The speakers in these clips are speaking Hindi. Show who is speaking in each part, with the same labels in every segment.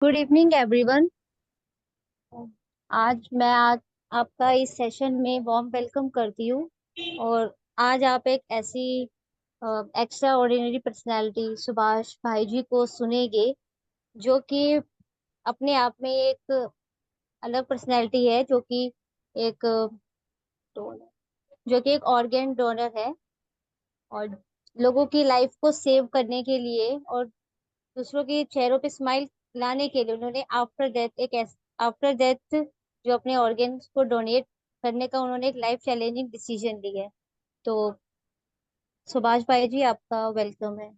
Speaker 1: Good evening everyone. आज आपका इस सेशन में वार्म वेलकम करती हूँ। और आज आप एक ऐसी एक्स्ट्रा ऑर्डिनरी पर्सनैलिटी सुभाष भाई जी को सुनेंगे, जो कि अपने आप में एक अलग पर्सनैलिटी है, एक donor- जो कि एक ऑर्गेन डोनर है। और लोगों की लाइफ को सेव करने के लिए और दूसरों के चेहरों पे स्माइल लाने के लिए उन्होंने आफ्टर डेथ जो अपने ऑर्गेन्स को डोनेट करने का उन्होंने एक लाइफ चैलेंजिंग डिसीजन लिया है। तो सुभाष भाई जी, आपका वेलकम है।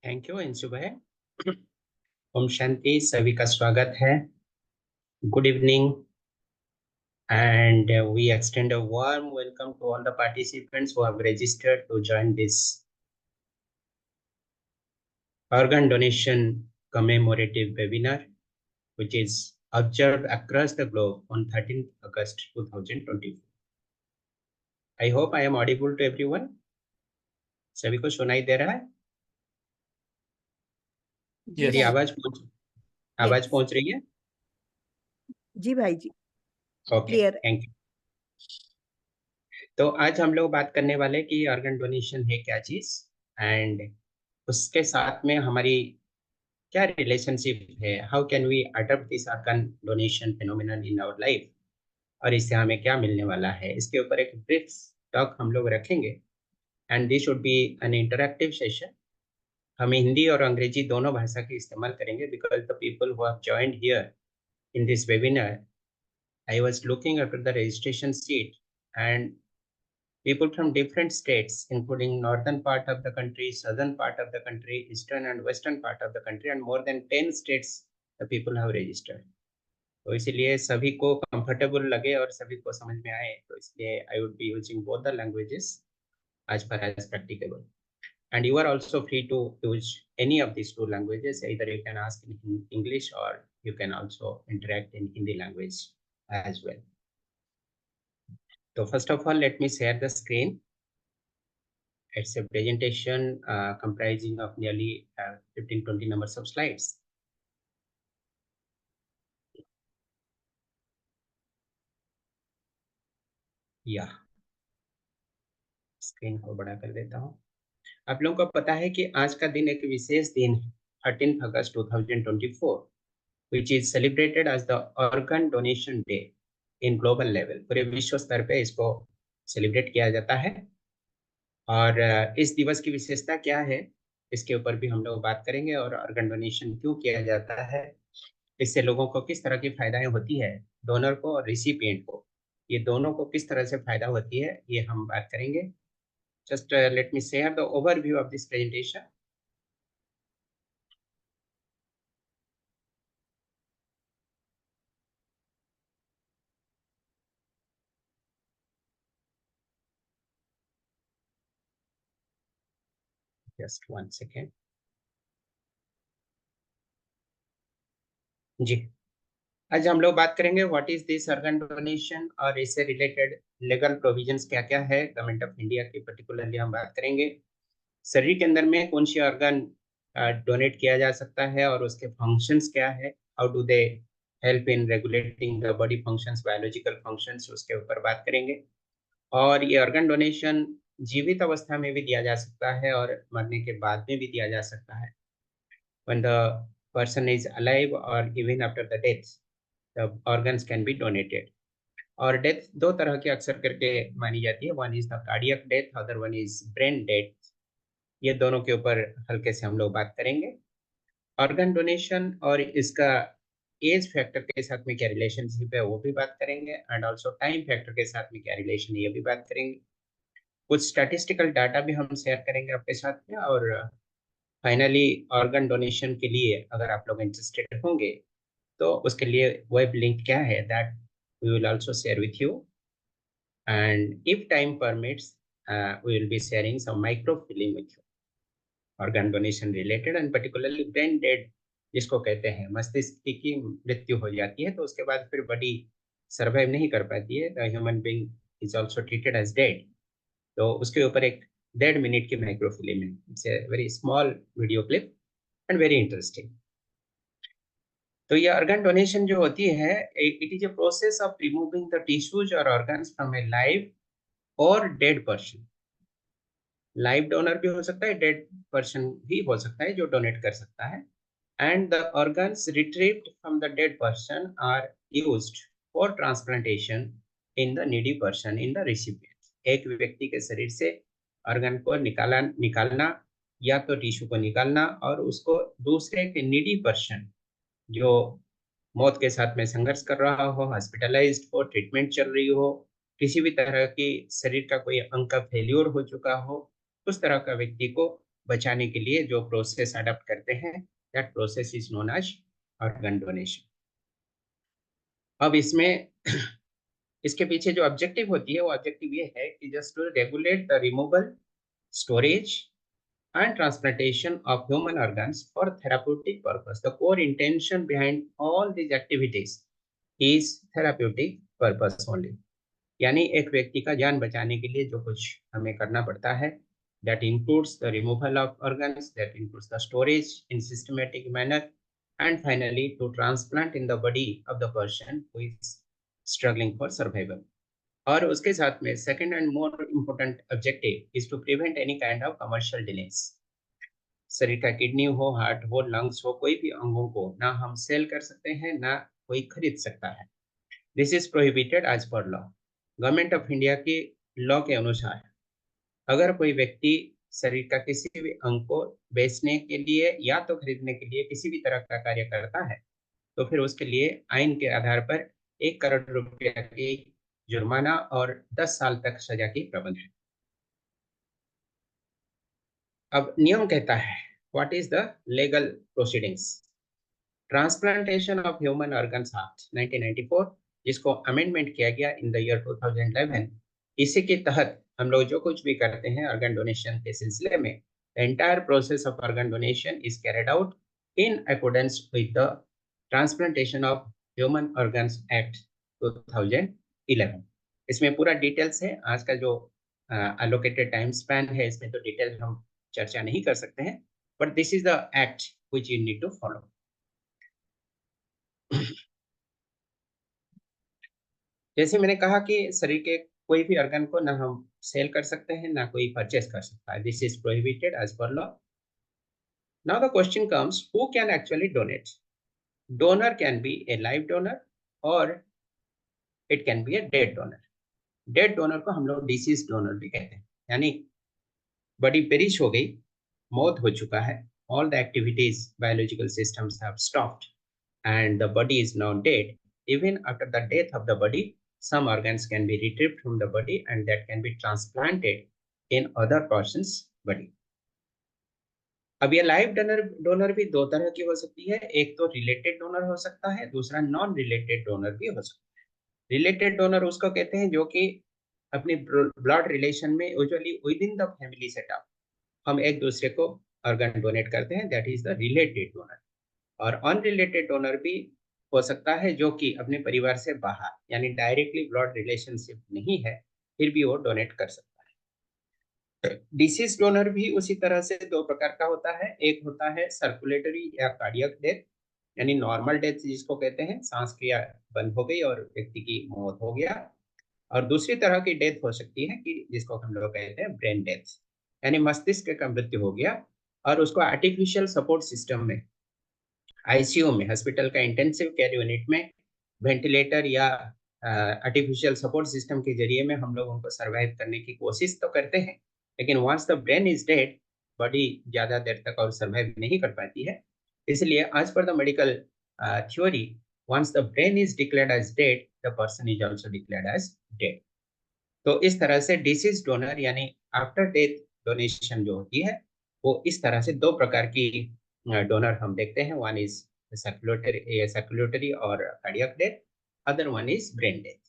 Speaker 2: थैंक यू अंशु भाई। ओम शांति, सभी का स्वागत है। Good evening and we extend a warm welcome to all the participants who have registered to join this organ donation commemorative webinar, which is observed across the globe on 13th August 2024. I hope I am audible to everyone. सभी को सुनाई दे रहा है?
Speaker 3: जी
Speaker 2: मेरी
Speaker 3: भाई।
Speaker 2: आवाज पहुंच रही है?
Speaker 3: जी भाई जी।
Speaker 2: Okay,
Speaker 3: clear.
Speaker 2: Thank you. तो आज हम लोग बात करने वाले कि ऑर्गन डोनेशन है क्या चीज, एंड उसके साथ में हमारी क्या रिलेशनशिप है, how can we adopt this organ donation phenomenon in our life, और इससे हमें क्या मिलने वाला है, इसके ऊपर एक ब्रीफ टॉक हम लोग रखेंगे। And this should be an interactive session. हम हिंदी और अंग्रेजी दोनों भाषा के इस्तेमाल करेंगे because the people who have joined here in this webinar, I was looking after the registration seat, and people from different states, including northern part of the country, southern part of the country, eastern and western part of the country, and more than 10 states the people have registered. तो इसलिए सभी को कंफर्टेबल लगे और सभी को समझ में आए, तो इसलिए I would be using both the languages as far as practicable. And you are also free to use any of these two languages. Either you can ask in English or you can also interact in Hindi language as well. So first of all, let me share the screen. It's a presentation comprising of nearly 15-20 numbers of slides. या स्क्रीन को बड़ा कर देता हूँ। आप लोगों को पता है कि आज का दिन एक विशेष दिन है, 13 अगस्त 2024, which is celebrated as the organ donation day in global level. पूरे विश्व स्तर पे इसको सेलिब्रेट किया जाता है। और इस दिवस की विशेषता क्या है, इसके ऊपर भी हम लोग बात करेंगे, और ऑर्गन डोनेशन क्यों किया जाता है, इससे लोगों को किस तरह की फायदाएं होती है, डोनर को और रिसिपिएंट को, ये दोनों को किस तरह से फायदा होती है, ये हम बात करेंगे। Just let me share the overview of this presentation. Just one second. जी, आज हम लोग बात करेंगे what is this organ donation, और इससे रिलेटेड लीगल प्रोविजंस क्या क्या है गवर्नमेंट ऑफ इंडिया की, पर्टिकुलरली हम बात करेंगे शरीर के अंदर में कौन सी ऑर्गन डोनेट किया जा सकता है और उसके फंक्शंस क्या है, how do they help in regulating the body functions, biological functions, उसके ऊपर बात करेंगे। और ये ऑर्गन डोनेशन जीवित अवस्था में भी दिया जा सकता है और मरने के बाद में भी दिया जा सकता है। when the person is alive or even after the death, the organs can be donated. और डेथ दो तरह की अक्सर करके मानी जाती है, one is the cardiac death, other one is brain death. ये दोनों के ऊपर हल्के से हम लोग बात करेंगे। ऑर्गन डोनेशन और इसका एज फैक्टर के साथ में क्या रिलेशनशिप है वो भी बात करेंगे, एंड ऑल्सो टाइम फैक्टर के साथ में क्या रिलेशन है ये भी बात करेंगे। कुछ स्टैटिस्टिकल डाटा भी हम शेयर करेंगे आपके साथ में। और फाइनली ऑर्गन डोनेशन के लिए अगर आप लोग इंटरेस्टेड होंगे तो उसके लिए वेब लिंक क्या है, that we will also share with you, and if time permits we will be sharing some microfilm with you, organ donation related, and particularly brain dead जिसको कहते हैं, मस्तिष्क की मृत्यु हो जाती है तो उसके बाद फिर बॉडी सर्वाइव नहीं कर पाती है, the human being is also treated as dead. तो उसके ऊपर एक 1.5 मिनट की माइक्रोफिल्म है, it's a very small video clip, and very interesting. तो ये ऑर्गन डोनेशन जो होती है, it is a process of removing the tissues और ऑर्गन्स फ्रॉम ए लाइव और डेड पर्सन। लाइव डोनर भी हो सकता है, डेड पर्सन भी हो सकता है जो डोनेट कर सकता है। And the organs retrieved from the dead person are used for transplantation in the needy person in the recipient. एक व्यक्ति के शरीर से ऑर्गन को निकालना या तो टिश्यू को निकालना और उसको दूसरे के नीडी पर्सन जो मौत के साथ में संघर्ष कर रहा हो, हॉस्पिटलाइज्ड हो, ट्रीटमेंट चल रही हो, किसी भी तरह की शरीर का कोई अंग का फेल्योर हो चुका हो, उस तरह का व्यक्ति को बचाने के लिए जो प्रोसेस अडॉप्ट करते हैं, that process is known as organ donation. अब इसमें इसके पीछे जो ऑब्जेक्टिव होती है वो ऑब्जेक्टिव ये है कि just to regulate the removal, storage and transplantation of human organs for therapeutic purpose. The core intention behind all these activities is therapeutic purpose only. यानी एक व्यक्ति का जान बचाने के लिए जो कुछ हमें करना पड़ता है, that includes the removal of organs, that includes the storage in systematic manner, and finally to transplant in the body of the person who is struggling for survival. और उसके साथ में second and more important objective is to prevent any kind of commercial deals. शरीर का किडनी हो, हार्ट हो, लंग्स हो, कोई भी अंगों को ना हम सेल कर सकते हैं ना कोई खरीद सकता है। This is prohibited as per law. Government of India के लॉ के अनुसार अगर कोई व्यक्ति शरीर का किसी भी अंग को बेचने के लिए या तो खरीदने के लिए किसी भी तरह का कार्य करता है तो फिर उसके लिए आइन के आधार पर 1 करोड़ रुपया की जुर्माना और 10 साल तक सजा की प्रावधान है। अब नियम कहता है what is the legal proceedings. Transplantation of human organs act 1994, जिसको अमेंडमेंट किया गया इन द ईयर 2011, इसी के तहत हम लोग जो कुछ भी करते हैं ऑर्गन डोनेशन के सिलसिले में, entire process of organ donation is carried out in accordance with the transplantation of human organs act 2011। इसमें पूरा डिटेल्स है। आज का जो अलोकेटेड टाइम स्पैन है इसमें तो डिटेल हम चर्चा नहीं कर सकते हैं, but this is the act which you need to follow. जैसे मैंने कहा कि शरीर के कोई भी ऑर्गन को ना हम सेल कर सकते हैं ना कोई परचेस कर सकता है। This is prohibited as per law. Now the question comes, who can actually donate. Donor can be a live donor और it can be a dead donor. Dead donor को हम लोग डिसीज डोनर भी कहते हैं, यानी बॉडी पेरिश हो गई, मौत हो चुका है, all the activities biological systems have stopped and the body is now dead. Even after the death of the body, some organs can be retrieved from the body and that can be transplanted in other person's body. अब ये लाइव डोनर भी दो तरह की हो सकती है। एक तो रिलेटेड डोनर हो सकता है, दूसरा नॉन रिलेटेड डोनर भी हो सकता है। रिलेटेड डोनर उसको कहते हैं जो कि अपनी ब्लड रिलेशन में usually with in the family setup हम एक दूसरे को ऑर्गन डोनेट करते हैं, that is the related donor. और अनरिलेटेड डोनर भी हो सकता है जो कि अपने परिवार से बाहर यानी डायरेक्टली ब्लड रिलेशनशिप नहीं है, फिर भी वो डोनेट कर सकता है। डिसीज डोनर भी उसी तरह से दो प्रकार का होता है। एक होता है सर्कुलेटरी या कार्डियक डेथ, यानी नॉर्मल डेथ जिसको कहते हैं, सांस क्रिया बंद हो गई और व्यक्ति की मौत हो गया। और दूसरी तरह की डेथ हो सकती है कि जिसको हम लोग कहते हैं ब्रेन डेथ, यानी मस्तिष्क का मृत्यु हो गया और उसको आर्टिफिशियल सपोर्ट सिस्टम में, आईसीयू में, हॉस्पिटल का इंटेंसिव केयर यूनिट में वेंटिलेटर या आर्टिफिशियल सपोर्ट सिस्टम के जरिए में हम लोग उनको सर्वाइव करने की कोशिश तो करते हैं, लेकिन once the brain is dead body ज्यादा देर तक और सर्वाइव नहीं कर पाती है। इसलिए as per the medical theory, once the brain is declared as dead the person is also declared as dead. तो इस तरह से डिसीज डोनर यानी आफ्टर डेथ डोनेशन जो होती है वो इस तरह से दो प्रकार की डोनर हम देखते हैं। वन इज सर्कुलेटरी और cardiac death, other one is brain death.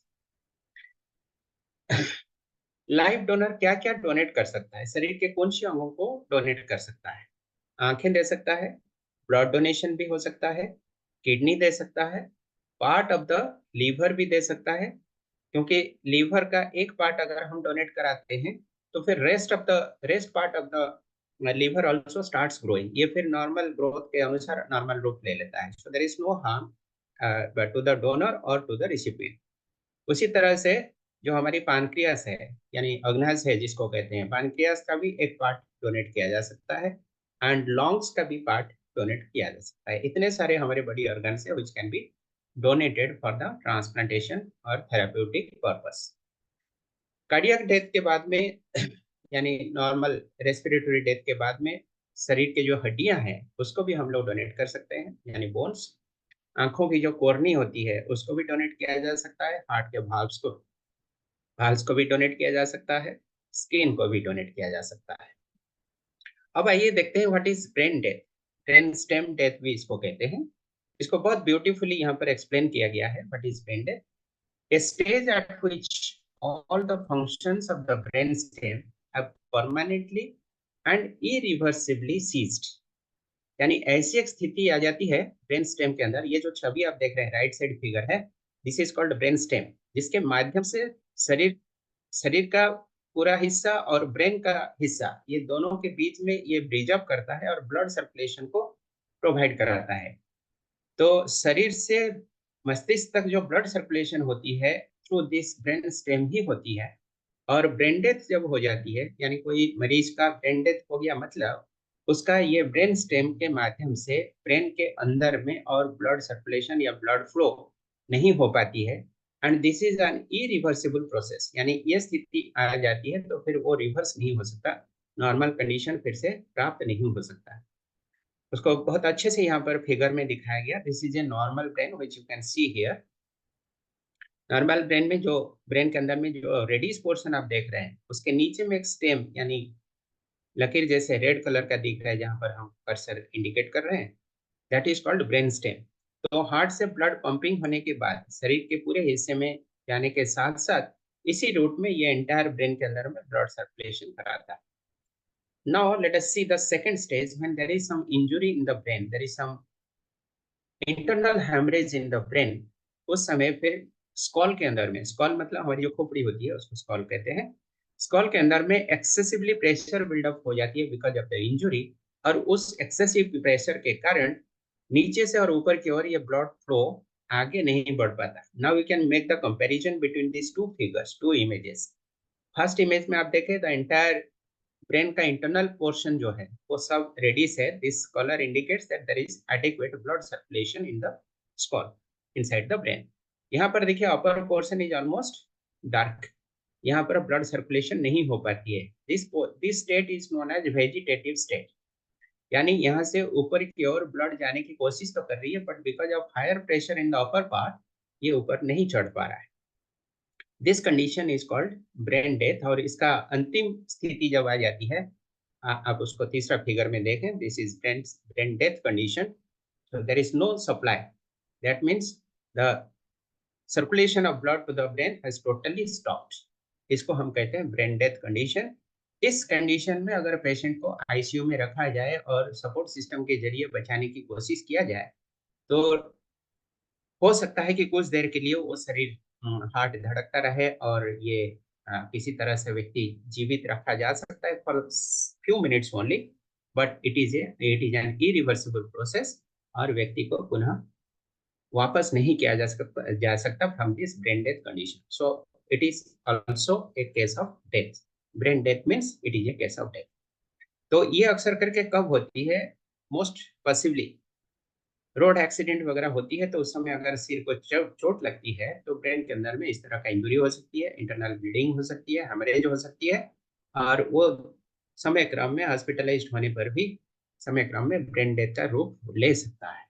Speaker 2: Live donor क्या क्या डोनेट कर सकता है, शरीर के कौन से अंगों को डोनेट कर सकता है? आंखें दे सकता है, ब्लड डोनेशन भी हो सकता है, किडनी दे सकता है, पार्ट ऑफ द लीवर भी दे सकता है, क्योंकि लीवर का एक पार्ट अगर हम डोनेट कराते हैं तो फिर rest part of the liver also starts growing. ये फिर normal growth के अनुसार normal रूप ले लेता है. So there is no harm but to the donor or to the recipient. उसी तरह से जो हमारी पानक्रियास है यानी अग्नाशय है जिसको कहते हैं, पानक्रियास का भी एक पार्ट डोनेट किया जा सकता है एंड लंग्स का भी पार्ट डोनेट किया जा सकता है. इतने सारे हमारे बॉडी ऑर्गन्स है which can be donated for the transplantation और थेराप्यूटिक पर्पस. कार्डियक डेथ के बाद में यानी नॉर्मल रेस्पिरेटरी डेथ के बाद में शरीर के जो हड्डियां हैं उसको भी हम लोग डोनेट कर सकते हैं यानी बोन्स. आंखों की जो कोर्नी होती है उसको भी डोनेट किया जा सकता है. हार्ट के भाल्व्स को भी डोनेट किया जा सकता है. स्किन को भी डोनेट किया जा सकता है. अब आइए देखते हैं what is brain death. Brain stem death भी इसको कहते हैं. इसको बहुत ब्यूटीफुली यहाँ पर एक्सप्लेन किया गया है. What is brain death? A stage at which all the functions of the brain stem have permanently and irreversibly ceased. यानी ऐसी एक स्थिति आ जाती है ब्रेन स्टेम के अंदर. ये जो छवि आप देख रहे हैं राइट साइड फिगर है, this is called brain stem, जिसके माध्यम से शरीर का पूरा हिस्सा और ब्रेन का हिस्सा ये दोनों के बीच में ये ब्रिज अप करता है और ब्लड सर्कुलेशन को प्रोवाइड कराता है. तो शरीर से मस्तिष्क तक जो ब्लड सर्कुलेशन होती है थ्रू दिस ब्रेन स्टेम ही होती है. और ब्रेन डेथ जब हो जाती है यानी कोई मरीज का ब्रेन डेथ हो गया मतलब उसका ये ब्रेन स्टेम के माध्यम से ब्रेन के अंदर में और ब्लड सर्कुलेशन या ब्लड फ्लो नहीं हो पाती है. And this is an irreversible process. यानी ये स्थिति आ जाती है तो फिर वो रिवर्स नहीं हो सकता, नॉर्मल कंडीशन फिर से प्राप्त नहीं हो सकता. उसको बहुत अच्छे से यहाँ पर फिगर में दिखाया गया. This is a normal brain which you can see here. Normal brain में जो ब्रेन के अंदर में जो रेडिश पोर्शन आप देख रहे हैं उसके नीचे में एक स्टेम यानी लकीर जैसे रेड कलर का दिख रहा है जहाँ पर हम कर्सर इंडिकेट कर रहे हैं, that is called brain stem. तो हार्ट से ब्लड पंपिंग होने के बाद शरीर के पूरे हिस्से में जाने के साथ साथ इसी रूट में ये एंटायर ब्रेन के अंदर में ब्लड सर्कुलेशन कराता है. Now let us see the second stage when there is some injury in the brain, there is some internal hemorrhage in the brain. उस समय फिर स्कॉल के अंदर में, स्कॉल मतलब हमारी जो खोपड़ी होती है उसको स्कॉल कहते हैं, स्कॉल के अंदर में एक्सेसिवली प्रेशर बिल्डअप हो जाती है बिकॉज ऑफ द इंजुरी. और उस एक्सेसिव प्रेशर के कारण नीचे से और ऊपर की ओर ये ब्लड फ्लो आगे नहीं बढ़ पाता. Now we can make the comparison between this two figures, two images. First image में आप देखें द एंटायर ब्रेन का इंटरनल पोर्शन जो है वो सब रेडिश है. This colour indicates that there is adequate blood circulation in the skull inside the brain. यहाँ पर देखिए upper portion is almost dark, यहाँ पर ब्लड सर्कुलेशन नहीं हो पाती है. This state is known as vegetative state. यानी यहाँ से ऊपर की ओर ब्लड जाने की कोशिश तो कर रही है but because of higher pressure in the upper part ये ऊपर नहीं चढ़ पा रहा है. This condition is called brain death. और इसका अंतिम स्थिति जब आ जाती है, आप उसको तीसरा फिगर में देखें, this is brain death condition. So there is no supply, that means the circulation of blood to the brain has totally stopped. इसको हम कहते हैं ब्रेन डेथ कंडीशन. इस कंडीशन में अगर पेशेंट को आईसीयू में रखा जाए और सपोर्ट सिस्टम के जरिए बचाने की कोशिश किया जाए तो हो सकता है कि कुछ देर के लिए वो शरीर हार्ट धड़कता रहे और ये किसी तरह से व्यक्ति जीवित रखा जा सकता है for few minutes only, but it is an irreversible process और व्यक्ति को पुनः वापस नहीं किया जा सकता from this brain death condition. So it is also a case of death. Brain death means it is A case of death. तो ये अक्सर करके कब होती है? मोस्ट पॉसिबली रोड एक्सीडेंट वगैरह होती है तो उस समय अगर सिर को चोट लगती है तो ब्रेन के अंदर में इस तरह का इंजुरी हो सकती है, इंटरनल ब्लीडिंग हो सकती है, हेमरेज हो सकती है और वो समय क्रम में हॉस्पिटलाइज्ड होने पर भी समय क्रम में ब्रेन डेथ का रूप ले सकता है.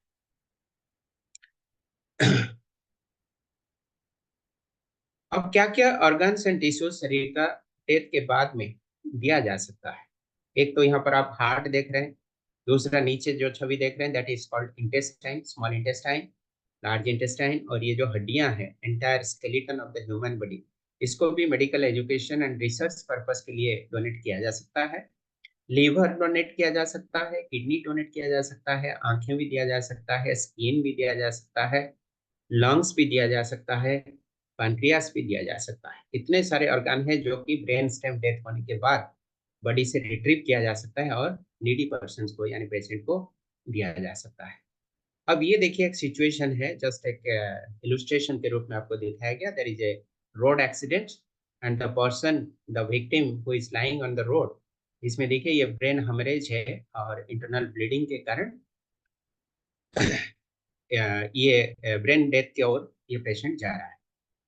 Speaker 2: अब क्या क्या ऑर्गन्स एंड टिश्यूज शरीर का डेथ के बाद में दिया जा सकता है? एक तो यहाँ पर आप हार्ट देख रहे हैं, दूसरा नीचे जो छवि देख रहे हैं that is called intestine, small intestine, large intestine. और ये जो हड्डियां हैं entire skeleton of the human body, इसको भी medical education and research purpose के लिए डोनेट किया जा सकता है. लीवर डोनेट किया जा सकता है, किडनी डोनेट किया जा सकता है, आंखें भी दिया जा सकता है, स्किन भी दिया जा सकता है, लंग्स भी दिया जा सकता है, पैनक्रियास भी दिया जा सकता है. इतने सारे ऑर्गन हैं जो कि ब्रेन स्टेम डेथ होने के बाद बॉडी से रिट्रीव किया जा सकता है और नीडी पर्सन को यानी पेशेंट को दिया जा सकता है। अब ये देखिए एक सिचुएशन है, जस्ट एक इलुस्ट्रेशन के रूप में आपको दिखाया गया। There is a road accident and the person, the victim who is lying on the road, इसमें देखिए ये ब्रेन हेमरेज है और इंटरनल ब्लीडिंग के कारण ये ब्रेन डेथ की ओर ये पेशेंट जा रहा है।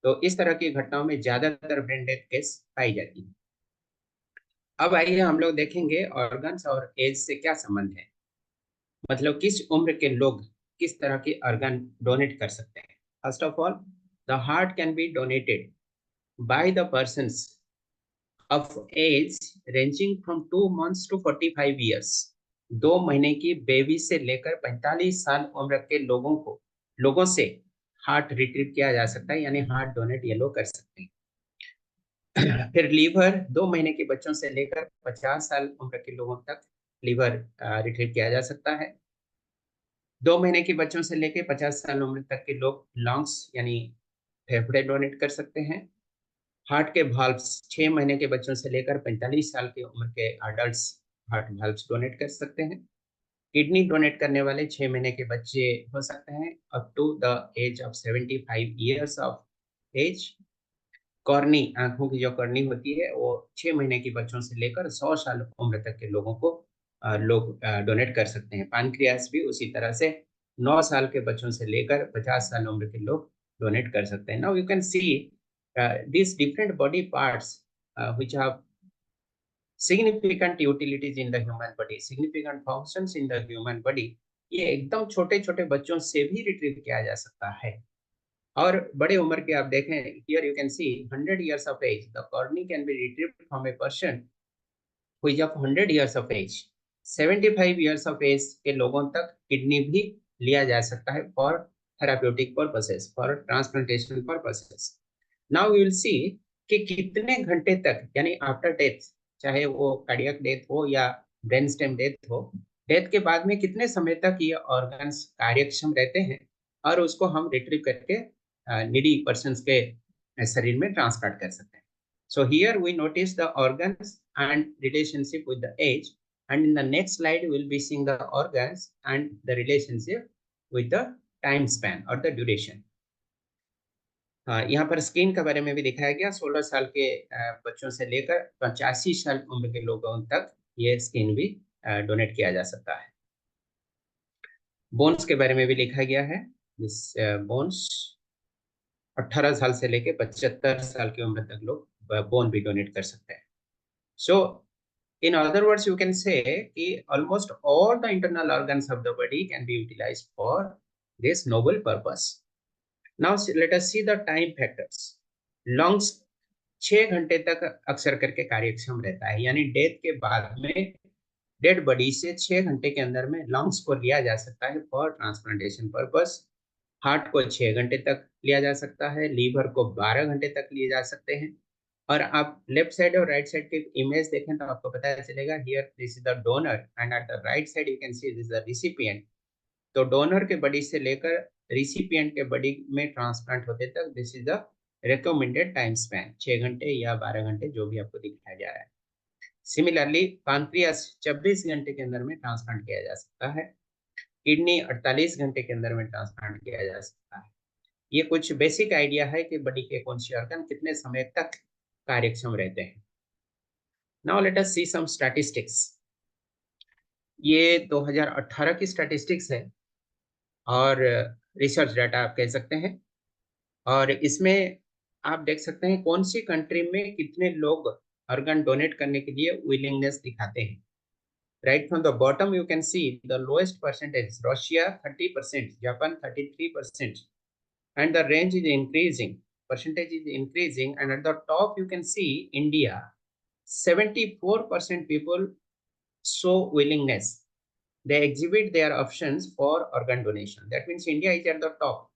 Speaker 2: तो इस तरह की घटनाओं में ज्यादातर ब्रेन डेथ केस पाई जाती है। अब आइए हम लोग देखेंगे ऑर्गन्स और एज से क्या संबंध है, मतलब किस उम्र के लोग किस तरह के ऑर्गन डोनेट कर सकते हैं। First of all, the heart can be donated by the persons of age ranging from 2 months to 45 years। 2 महीने की बेबी से लेकर 45 साल उम्र के लोगों से हार्ट रिट्रीव किया जा सकता है, यानी हार्ट डोनेट ये लोग कर सकते हैं। फिर लीवर 2 महीने के बच्चों से लेकर 50 साल उम्र के लोगों तक लीवर रिट्रीव किया जा सकता है। 2 महीने के बच्चों से लेकर 50 साल उम्र तक के लोग लंग्स यानी फेफड़े डोनेट कर सकते हैं। हार्ट के वाल्व्स 6 महीने के बच्चों से लेकर 45 साल की उम्र के अडल्ट हार्ट वाल्व्स डोनेट कर सकते हैं। किडनी डोनेट करने वाले 6 महीने के बच्चे हो सकते हैं up to the age of 75 years of age. Cornea, आंखों की जो कॉर्नी होती है, वो 6 महीने के बच्चों से लेकर 100 साल उम्र तक के लोगों को लोग डोनेट कर सकते हैं। पानक्रियास भी उसी तरह से 9 साल के बच्चों से लेकर 50 साल उम्र के लोग डोनेट कर सकते हैं। Now you can C these different body parts which have significant utilities in the human body, significant functions in the human body, ये एकदम छोटे छोटे बच्चों से भी रिट्रीव किया जा सकता है। और बड़े उम्र के आप देखें, here you can see 100 years of age, the cornea can be retrieved from a person who is of 100 years of age। 75 years of age के लोगों तक किडनी भी लिया जा सकता है for therapeutic purposes, for transplantation purposes. Now you will see कि कितने घंटे तक, यानी आफ्टर डेथ, चाहे वो कार्डियक डेथ हो या ब्रेन स्टेम डेथ हो, डेथ के बाद में कितने समय तक ये ऑर्गन्स कार्यक्षम रहते हैं और उसको हम रिट्रीव करके नीडी पर्सन्स के शरीर में ट्रांसप्लांट कर सकते हैं। So here we notice the organs and relationship with the age, and in the next slide we will be seeing the organs and the relationship with the time span or the duration। यहाँ पर स्किन के बारे में भी दिखाया गया। 16 साल के बच्चों से लेकर 85 साल उम्र के लोगों तक ये स्किन भी डोनेट किया जा सकता है। बोन्स के बारे में भी लिखा गया है। बोन्स 18 साल से लेकर 75 साल की उम्र तक लोग बोन भी डोनेट कर सकते हैं। सो in other words, you can say that almost all the internal organs of the body can be utilized for this noble purpose। Now let us see the time factors। lungs 6 घंटे तक अक्सर करके कार्यक्षम रहता है, यानी डेथ के बाद में डेड बॉडी से 6 घंटे के अंदर में लंग्स को लिया जा सकता है फॉर ट्रांसप्लांटेशन पर्पस। हार्ट को 6 घंटे तक लिया जा सकता है, लीवर को 12 घंटे तक लिए जा सकते हैं। और आप लेफ्ट साइड और राइट साइड की इमेज देखें तो आपको पता चलेगा, here this is the donor and at the right side you can see this is the recipient. तो डोनर के बॉडी से लेकर रिसिपिएंट के बॉडी में ट्रांसप्लांट होते तक this is the recommended time span, 6 घंटे या 12 घंटे जो भी आपको दिखाया जा रहा है। सिमिलरली पैंक्रियास 24 घंटे के अंदर में ट्रांसप्लांट किया जा सकता है। किडनी 48 घंटे के अंदर में ट्रांसप्लांट किया जा सकता है। ये कुछ बेसिक आइडिया है कि बॉडी के कौन से ऑर्गन कितने समय तक कार्यक्षम रहते हैं। नाउ लेट अस सी सम स्टैटिस्टिक्स। ये 2018 की स्टैटिस्टिक्स है और रिसर्च डाटा आप कह सकते हैं, और इसमें आप देख सकते हैं कौन सी कंट्री में कितने लोग ऑर्गन डोनेट करने के लिए विलिंगनेस दिखाते हैं। Right from the bottom you can see the lowest percentage Russia 30%, Japan 33%, and the range is increasing, percentage is increasing, and at the top you can see India 74% people show willingness, they exhibit their options for organ donation। that means India is at the top,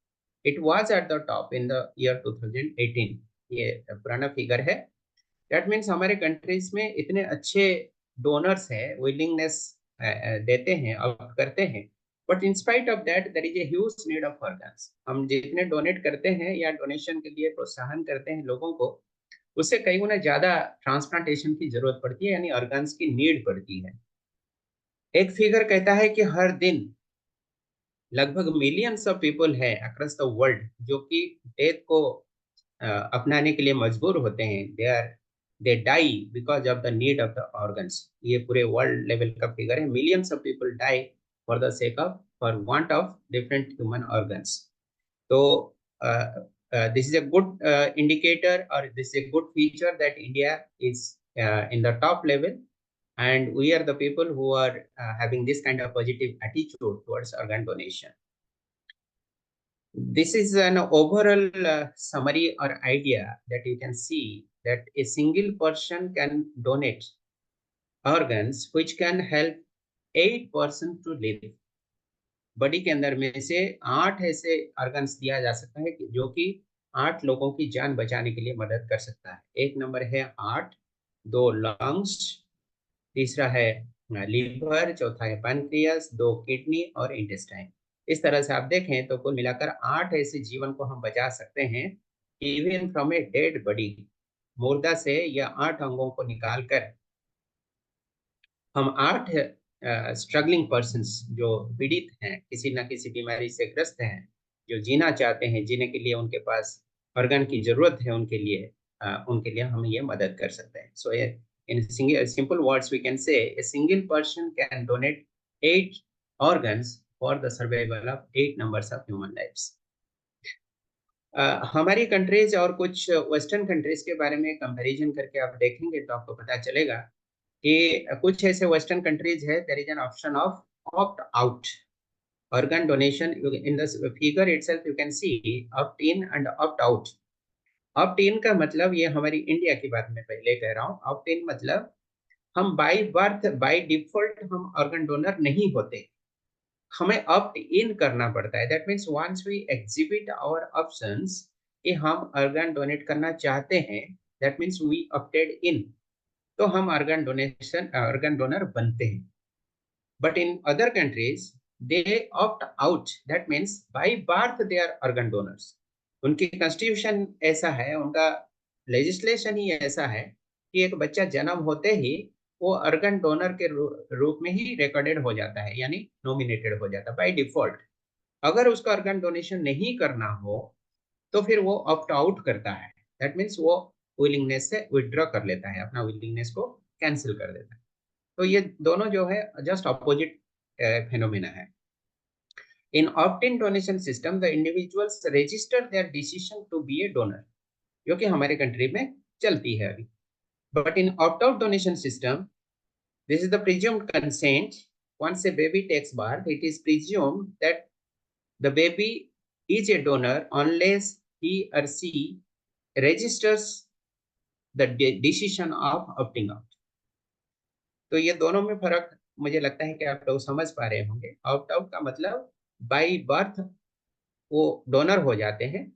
Speaker 2: it was at the top in the year 2018, ये पुराना फिगर है। that means हमारे कंट्रीज में इतने अच्छे डोनर्स हैं, विलिंगनेस देते हैं और करते हैं, but in spite of that there is a huge need of organs. हम जितने डोनेट करते हैं या डोनेशन के लिए प्रोत्साहन करते हैं लोगों को, उससे कई गुना ज्यादा ट्रांसप्लांटेशन की जरूरत पड़ती है, यानी ऑर्गन्स की नीड पड़ती है। एक फिगर कहता है कि हर दिन लगभग मिलियंस ऑफ पीपल है अक्रॉस द वर्ल्ड जो कि डेथ को अपनाने के लिए मजबूर होते हैं। They die because of the need of the organs. ये पूरे वर्ल्ड लेवल का फिगर है। Millions of people die for the sake of for want of different human organs. तो this is a good indicator, or this is a good feature that India is in the top level, and we are the people who are having this kind of positive attitude towards organ donation. This is an overall summary or idea that you can see that a single person can donate organs which can help 8% to live. Body के अंदर में से 8 ऐसे ऑर्गन्स दिया जा सकता है जो कि 8 लोगों की जान बचाने के लिए मदद कर सकता है। एक नंबर है हार्ट, 2 लंग्स, तीसरा है लीवर, चौथा है पैनक्रियास, 2 किडनी और इंटेस्टाइन। इस तरह से आप देखें तो कुल मिलाकर 8 ऐसे जीवन को हम बचा सकते हैं even from a dead body. मुर्दा से या 8 अंगों को निकालकर हम 8 स्ट्रगलिंग पर्सन्स जो पीड़ित हैं, किसी न किसी बीमारी से ग्रस्त हैं, जो जीना चाहते हैं, जीने के लिए उनके पास ऑर्गन की जरूरत है, उनके लिए हम ये मदद कर सकते हैं। सो in simple words we can say a single person can donate 8 organs for the survival of 8 numbers of human lives. हमारी कंट्रीज और कुछ वेस्टर्न कंट्रीज के बारे में कंपैरिजन करके आप देखेंगे तो आपको पता चलेगा कि कुछ ऐसे वेस्टर्न कंट्रीज है there is an option of opt out organ donation. In the figure itself you can see opt in and opt out. opt in का मतलब, ये हमारी इंडिया की बात मैं पहले कह रहा हूँ, opt in मतलब हम बाय बर्थ बाय डिफॉल्ट हम ऑर्गन डोनर नहीं होते, हमें ऑप्ट इन करना पड़ता है। That means once we exhibit our options कि हम ऑर्गन डोनेट करना चाहते हैं, that means we opted in, तो हम ऑर्गन डोनर बनते हैं। But in other countries they opt out, that means by birth they are organ donors. उनकी कॉन्स्टिट्यूशन ऐसा है, उनका लेजिस्लेशन ही ऐसा है कि एक बच्चा जन्म होते ही वो ऑर्गन डोनर के रूप में ही रिकॉर्डेड हो जाता है, यानी नॉमिनेटेड हो जाता है बाय डिफॉल्ट। अगर उसका ऑर्गन डोनेशन नहीं करना हो तो फिर वो ऑप्ट आउट करता है, दैट मीन्स वो विलिंगनेस से विथड्रॉ कर लेता है, अपना विलिंगनेस को कैंसिल कर देता है। तो ये दोनों जो है जस्ट ऑपोजिट फेनोमेना है। In opt in donation system the individuals register their decision to be a donor, जो कि हमारे कंट्री में चलती है अभी। But in opt out donation system this is the presumed consent. Once a baby takes birth, it is presumed that the baby is a donor unless he or she registers the decision of opting out. तो ये दोनों में फर्क मुझे लगता है कि आप लोग समझ पा रहे होंगे। ऑप्ट आउट का मतलब बाय बर्थ वो डोनर हो जाते हैं,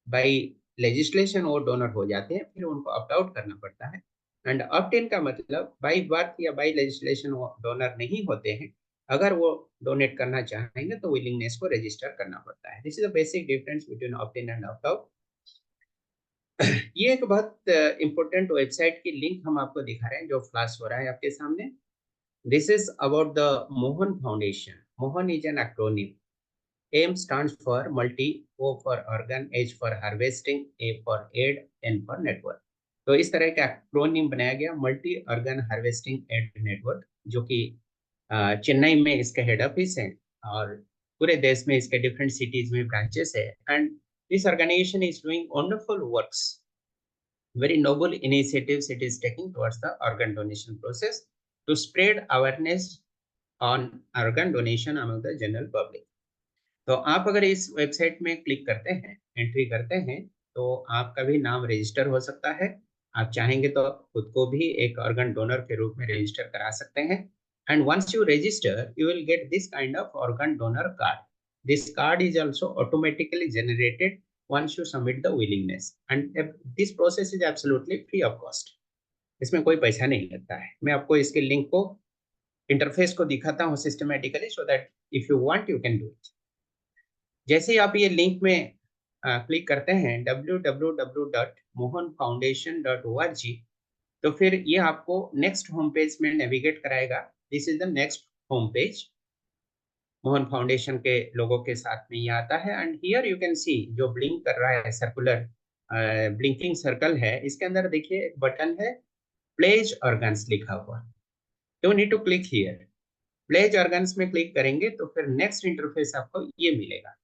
Speaker 2: बाय लेजिस्लेशन वो डोनर हो जाते हैं, फिर उनको ऑप्ट आउट करना पड़ता है। एंड ऑप्ट इन का मतलब बाय बर्थ या बाय लेजिस्लेशन वो डोनर नहीं होते हैं, अगर वो डोनेट करना चाहेंगे तो विलिंगनेस को रजिस्टर करना पड़ता है। This is the basic difference between opt in and opt out. ये एक बहुत इंपॉर्टेंट वेबसाइट की लिंक हम आपको दिखा रहे हैं जो फ्लैश हो रहा है आपके सामने। This is about the Mohan foundation. Mohan is an acronym. M stands for multi, O for organ, H for harvesting, A for aid, N for network. तो इस तरह का एक्रोनिम बनाया गया, multi organ harvesting aid network, जो कि चेन्नई में इसके हेड ऑफिस है और पूरे देश में इसके डिफरेंट सिटीज में ब्रांचेस है। And this organisation is doing wonderful works, very noble initiatives it is taking towards the organ donation process to spread awareness on organ donation among the general public. तो आप अगर इस वेबसाइट में क्लिक करते हैं, एंट्री करते हैं, तो आपका भी नाम रजिस्टर हो सकता है। आप चाहेंगे तो खुद को भी एक ऑर्गन डोनर के रूप में रजिस्टर करा सकते हैं। And once you register you will get this kind of organ donor card. This card is also automatically generated once you submit the willingness, and this process is absolutely free of cost. इसमें कोई पैसा नहीं लगता है। मैं आपको इसके लिंक को, इंटरफेस को दिखाता हूँ systematically, so that if you want you can do it. जैसे ही आप ये लिंक में क्लिक करते हैं www.mohanfoundation.org, तो फिर ये आपको नेक्स्ट होम पेज में नेविगेट कराएगा। This is the next home page Mohan foundation के लोगों के साथ में ये आता है। एंड हियर यू कैन सी जो ब्लिंक कर रहा है सर्कुलर ब्लिंकिंग सर्कल है, इसके अंदर देखिए एक बटन है प्लेज ऑर्गन्स लिखा हुआ। तो need to click here. Pledge organs में क्लिक करेंगे तो फिर नेक्स्ट इंटरफेस आपको ये मिलेगा,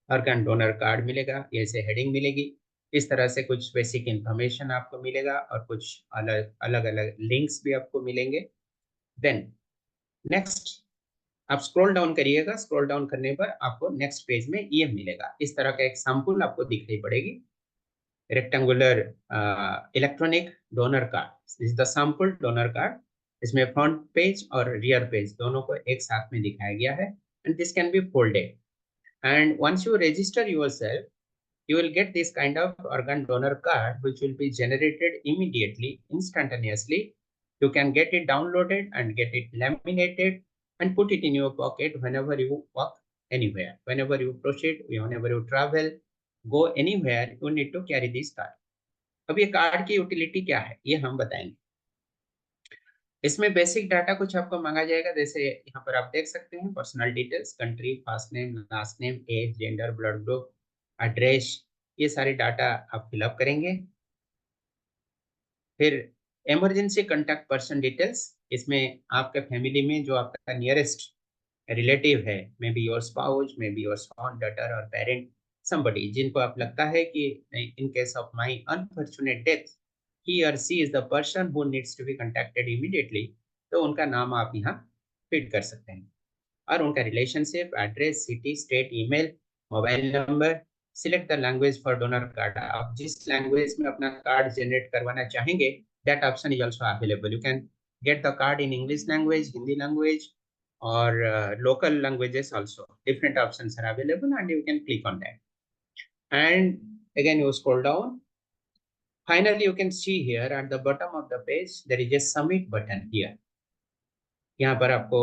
Speaker 2: ऑर्गन डोनर कार्ड मिलेगा, ऐसे हेडिंग मिलेगी, इस तरह से कुछ बेसिक इंफॉर्मेशन आपको मिलेगा और कुछ अलग अलग अलग लिंक्स भी आपको मिलेंगे। देन नेक्स्ट आप स्क्रॉल डाउन करिएगा, स्क्रॉल डाउन करने पर आपको नेक्स्ट पेज में ये मिलेगा, इस तरह का एक सैंपल आपको दिखाई पड़ेगी, rectangular electronic donor card. Is the sample donor card. इसमें फ्रंट पेज और रियर पेज दोनों को एक साथ में दिखाया गया है। And this can be folded, and once you register yourself, you will get this kind of organ donor card which will be generated immediately, instantaneously. You can get it downloaded and get it laminated and put it in your pocket whenever you walk anywhere, whenever you proceed, whenever you travel, go anywhere, you need to carry this card. अब ये कार्ड की यूटिलिटी क्या है ये हम बताएंगे। इसमें बेसिक डाटा कुछ आपको मांगा जाएगा, जैसे यहाँ पर आप देख सकते हैं personal details, country, first name, last name, age, gender, blood group, address, ये सारे डाटा आप फिलअप करेंगे। फिर इमरजेंसी कॉन्टैक्ट पर्सन डिटेल्स, इसमें आपके फैमिली में जो आपका नियरेस्ट रिलेटिव है, may be your spouse, may be your son, daughter और पेरेंट, समबडी जिनको आप लगता है कि इन case of my unfortunate death he or she is the person who needs to be contacted immediately, तो उनका नाम आप यहाँ फिट कर सकते हैं और उनका relationship, address, city, state, email, mobile number. Select the language for donor card, आप जिस लैंग्वेज में अपना कार्ड जनरेट करवाना चाहेंगे that option is also available. You can get the card in English language, Hindi language और local languages also. Different options are available and you can click on that. And again you scroll down. Finally, you can see here at the bottom of the page there is a submit button here. यहाँ पर आपको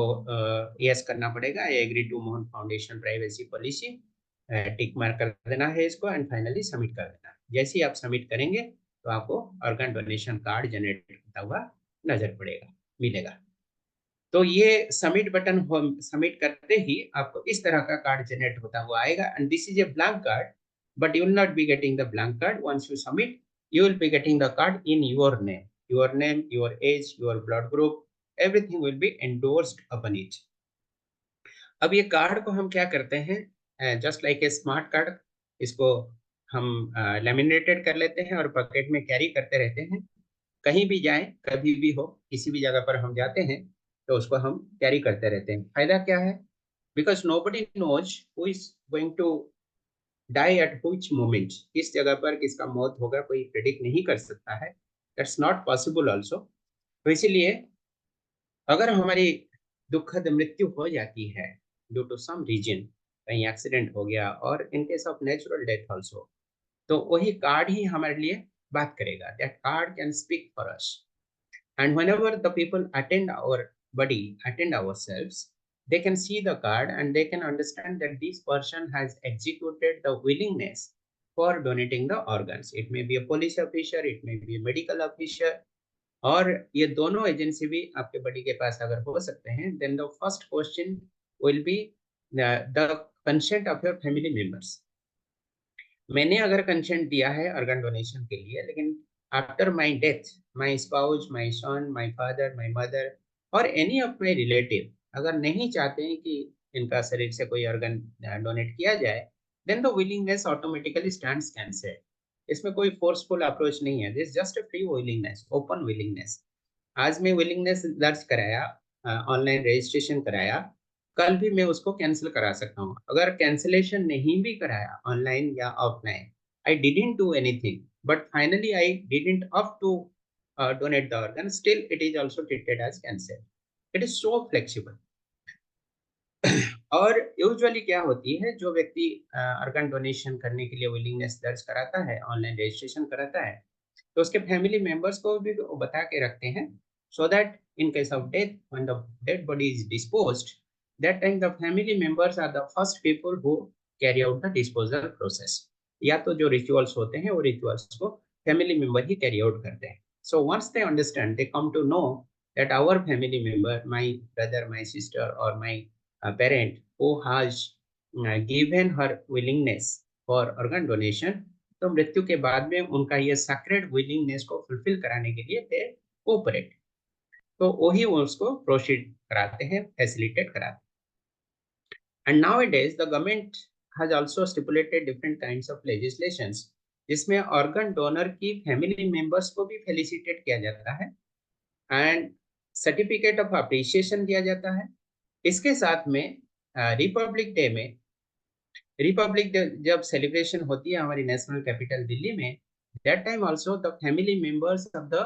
Speaker 2: यस करना पड़ेगा, I agree to Mohan foundation privacy policy, tick mark कर देना है इसको एंड फाइनली सबमिट कर देना। जैसे ही आप सबमिट करेंगे तो आपको ऑर्गन डोनेशन कार्ड जनरेट होता हुआ नजर पड़ेगा, मिलेगा। तो ये सबमिट बटन सबमिट करते ही आपको इस तरह का कार्ड जनरेट होता हुआ आएगा। And this is a blank card, but you will not be getting the blank card. Once you submit you will be getting the card in your name, your age, your blood group, everything will be endorsed upon it. अब ये कार्ड को हम क्या करते हैं, just like a smart card, इसको हम लेमिनेटेड कर लेते हैं और पॉकेट में कैरी करते रहते हैं। कहीं भी जाएं, कभी भी हो, किसी भी जगह पर हम जाते हैं तो उसको हम कैरी करते रहते हैं। फायदा क्या है, because nobody knows who is going to die at which moment, किस जगह पर किसका मौत होगा कोई प्रेडिक्ट नहीं कर सकता है, दैट्स नॉट पॉसिबल ऑल्सो। तो इसीलिए अगर हमारी दुखद मृत्यु हो जाती है ड्यू टू सम रीजन, कहीं एक्सीडेंट हो गया और in case of natural death also, तो वही कार्ड ही हमारे लिए बात करेगा। That card can speak for us and whenever the people attend our body, attend ourselves, they can see the card and they can understand that this person has executed the willingness for donating the organs. It may be a police officer, it may be a medical officer, और ये दोनों एजेंसी भी आपके बॉडी के पास अगर हो सकते हैं, then the first question will be the consent of your family members. मैंने अगर कंसेंट दिया है ऑर्गन डोनेशन के लिए, लेकिन after my death my spouse, my son, my father, my mother और एनी ऑफ माय रिलेटिव अगर नहीं चाहते हैं कि इनका शरीर से कोई ऑर्गन डोनेट किया जाए, then the willingness automatically stands cancelled. इसमें कोई फोर्सफुल अप्रोच नहीं है, this just a free willingness, open willingness. आज मैं विलिंगनेस दर्ज कराया, ऑनलाइन रजिस्ट्रेशन कराया, कल भी मैं उसको कैंसिल करा सकता हूँ। अगर कैंसिलेशन नहीं भी कराया ऑनलाइन या offline, I didn't do anything, but finally I didn't opt to donate the organ, still it is also treated as cancer. It is so flexible. और यूजुअली क्या होती है, जो व्यक्ति ऑर्गन डोनेशन करने के लिए विलिंगनेस दर्ज कराता है, ऑनलाइन रजिस्ट्रेशन कराता है, तो उसके फैमिली मेंबर्स को भी बता के रखते हैं, so that in case of death, when the dead body is disposed, that time the family members are the first people who carry out the disposal process. या तो जो रिचुअल्स होते हैं वो रिचुअल्स को फैमिली मेंबर ही कैरी आउट करते हैं। So once they understand, they come to know that our family member, my brother, my sister, or my parent who has given her willingness for organ donation, तो मृत्यु के बाद में उनका ये sacred willingness को fulfill कराने के लिए they cooperate, तो वही उसको प्रोसीड कराते हैं, फैसिलिटेट कराते हैं. And nowadays the government has also stipulated different kinds of legislations जिसमें ऑर्गन डोनर की फैमिली मेंबर्स को भी फेलिसिटेट किया जाता है एंड सर्टिफिकेट ऑफ अप्रिसिएशन दिया जाता है. इसके साथ में रिपब्लिक डे जब सेलिब्रेशन होती है हमारी नेशनल कैपिटल दिल्ली में, that time also the family members of the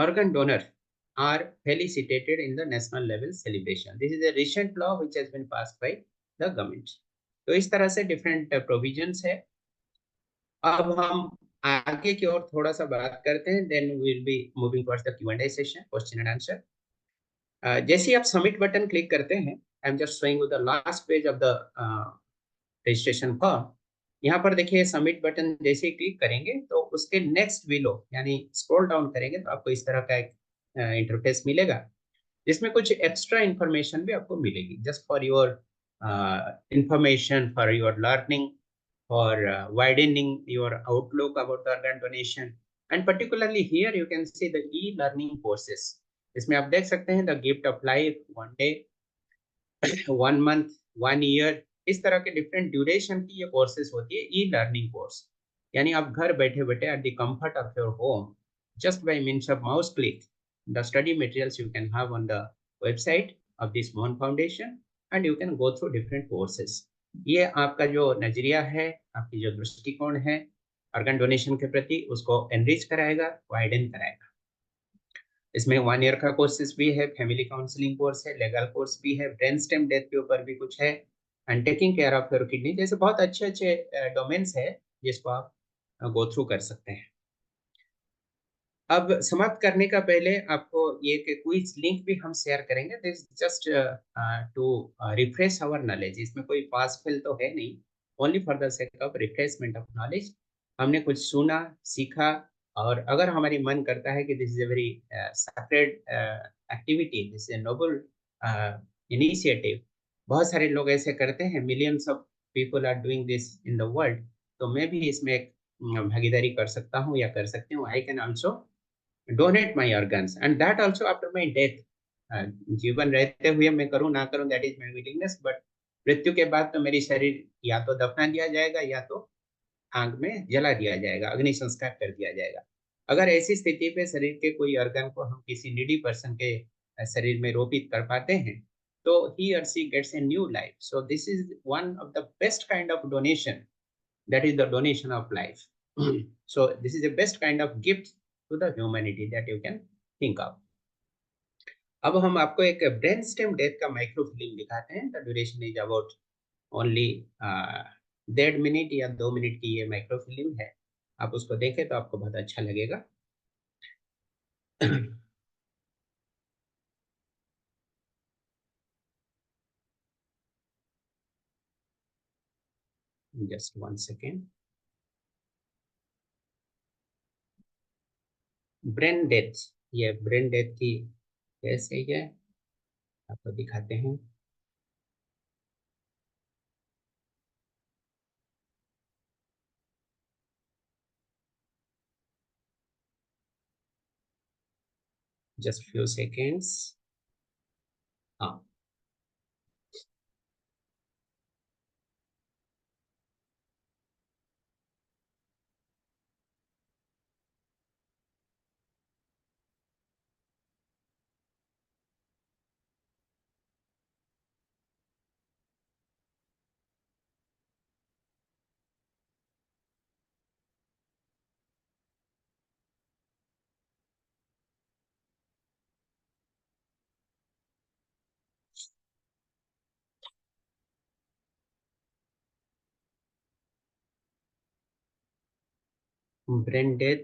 Speaker 2: organ donor are felicitated in the national level celebration. This is a recent law which has been passed by the government. तो इस तरह से डिफरेंट प्रोविजंस है. अब हम आगे की ओर थोड़ा सा बात करते हैं, then we will be moving towards the Q&A session, question and answer. जैसे ही आप सबमिट बटन क्लिक करते हैं, I am just showing you the last page of the registration form. यहाँ पर देखिए सबमिट बटन जैसे ही क्लिक करेंगे तो उसके नेक्स्ट बिलो यानी स्क्रॉल डाउन करेंगे तो आपको इस तरह का एक इंटरफेस मिलेगा जिसमें कुछ एक्स्ट्रा इंफॉर्मेशन भी आपको मिलेगी, just for your information, for your learning, for widening your outlook about the organ donation. And particularly here you can see the e-learning courses. इसमें आप देख सकते हैं the gift of life, 1 day, 1 month, 1 year, इस तरह के डिफरेंट ड्यूरेशन की ये कोर्सेज होती है ई लर्निंग कोर्स. यानी आप घर बैठे बैठे at the comfort of your home, just by means of mouse click, the study materials you can have on the website of this Mohan foundation and you can go through different courses. ये आपका जो नजरिया है, आपकी जो दृष्टिकोण है ऑर्गन डोनेशन के प्रति, उसको एनरिच कराएगा, वाइडन कराएगा. इसमें 1 ईयर का कोर्सेज भी है, फैमिली काउंसलिंग कोर्स है, लीगल कोर्स भी है, ब्रेन स्टेम डेथ के ऊपर भी कुछ है, and taking care of your kidney, जैसे बहुत अच्छे अच्छे डोमेन्स है जिसको आप गो थ्रू कर सकते हैं. अब समाप्त करने का पहले आपको ये क्विज लिंक भी हम शेयर करेंगे, this just to refresh our knowledge. इसमें कोई पास फेल तो है नहीं, only for the sake of refreshment of knowledge. हमने कुछ सुना, सीखा, और अगर हमारी मन करता है कि this is a very sacred activity, this is a noble initiative, बहुत सारे लोग ऐसे करते हैं, millions of people are doing this in the world, तो मैं भी इसमें एक भागीदारी कर सकता हूँ या कर सकती हूँ. I can also donate my organs and that also after my death. जीवन रहते हुए मैं करूँ ना करूँ, that is my willingness, but मृत्यु के बाद तो मेरी शरीर या तो दफना दिया जाएगा या तो आग में जला दिया जाएगा, अग्नि संस्कार कर दिया जाएगा. अगर ऐसी स्थिति पे शरीर के कोई ऑर्गन को हम किसी नीडी पर्सन के शरीर में रोपित कर पाते हैं तो he or she gets a new life. So this is one of the best kind of donation, that is the donation of life. So this is the best kind of gift to the humanity that you can think of. अब हम आपको एक ब्रेन स्टेम डेथ का माइक्रो फिल्म दिखाते हैं. The duration is about only 1.5 minute या 2 मिनट की ये माइक्रो फिल्म है. आप उसको देखें तो आपको बहुत अच्छा लगेगा. Just 1 second. ब्रेन डेथ, ये ब्रेन डेथ की कैसे है आपको दिखाते हैं. Just few seconds. हाँ, ब्रेन डेथ,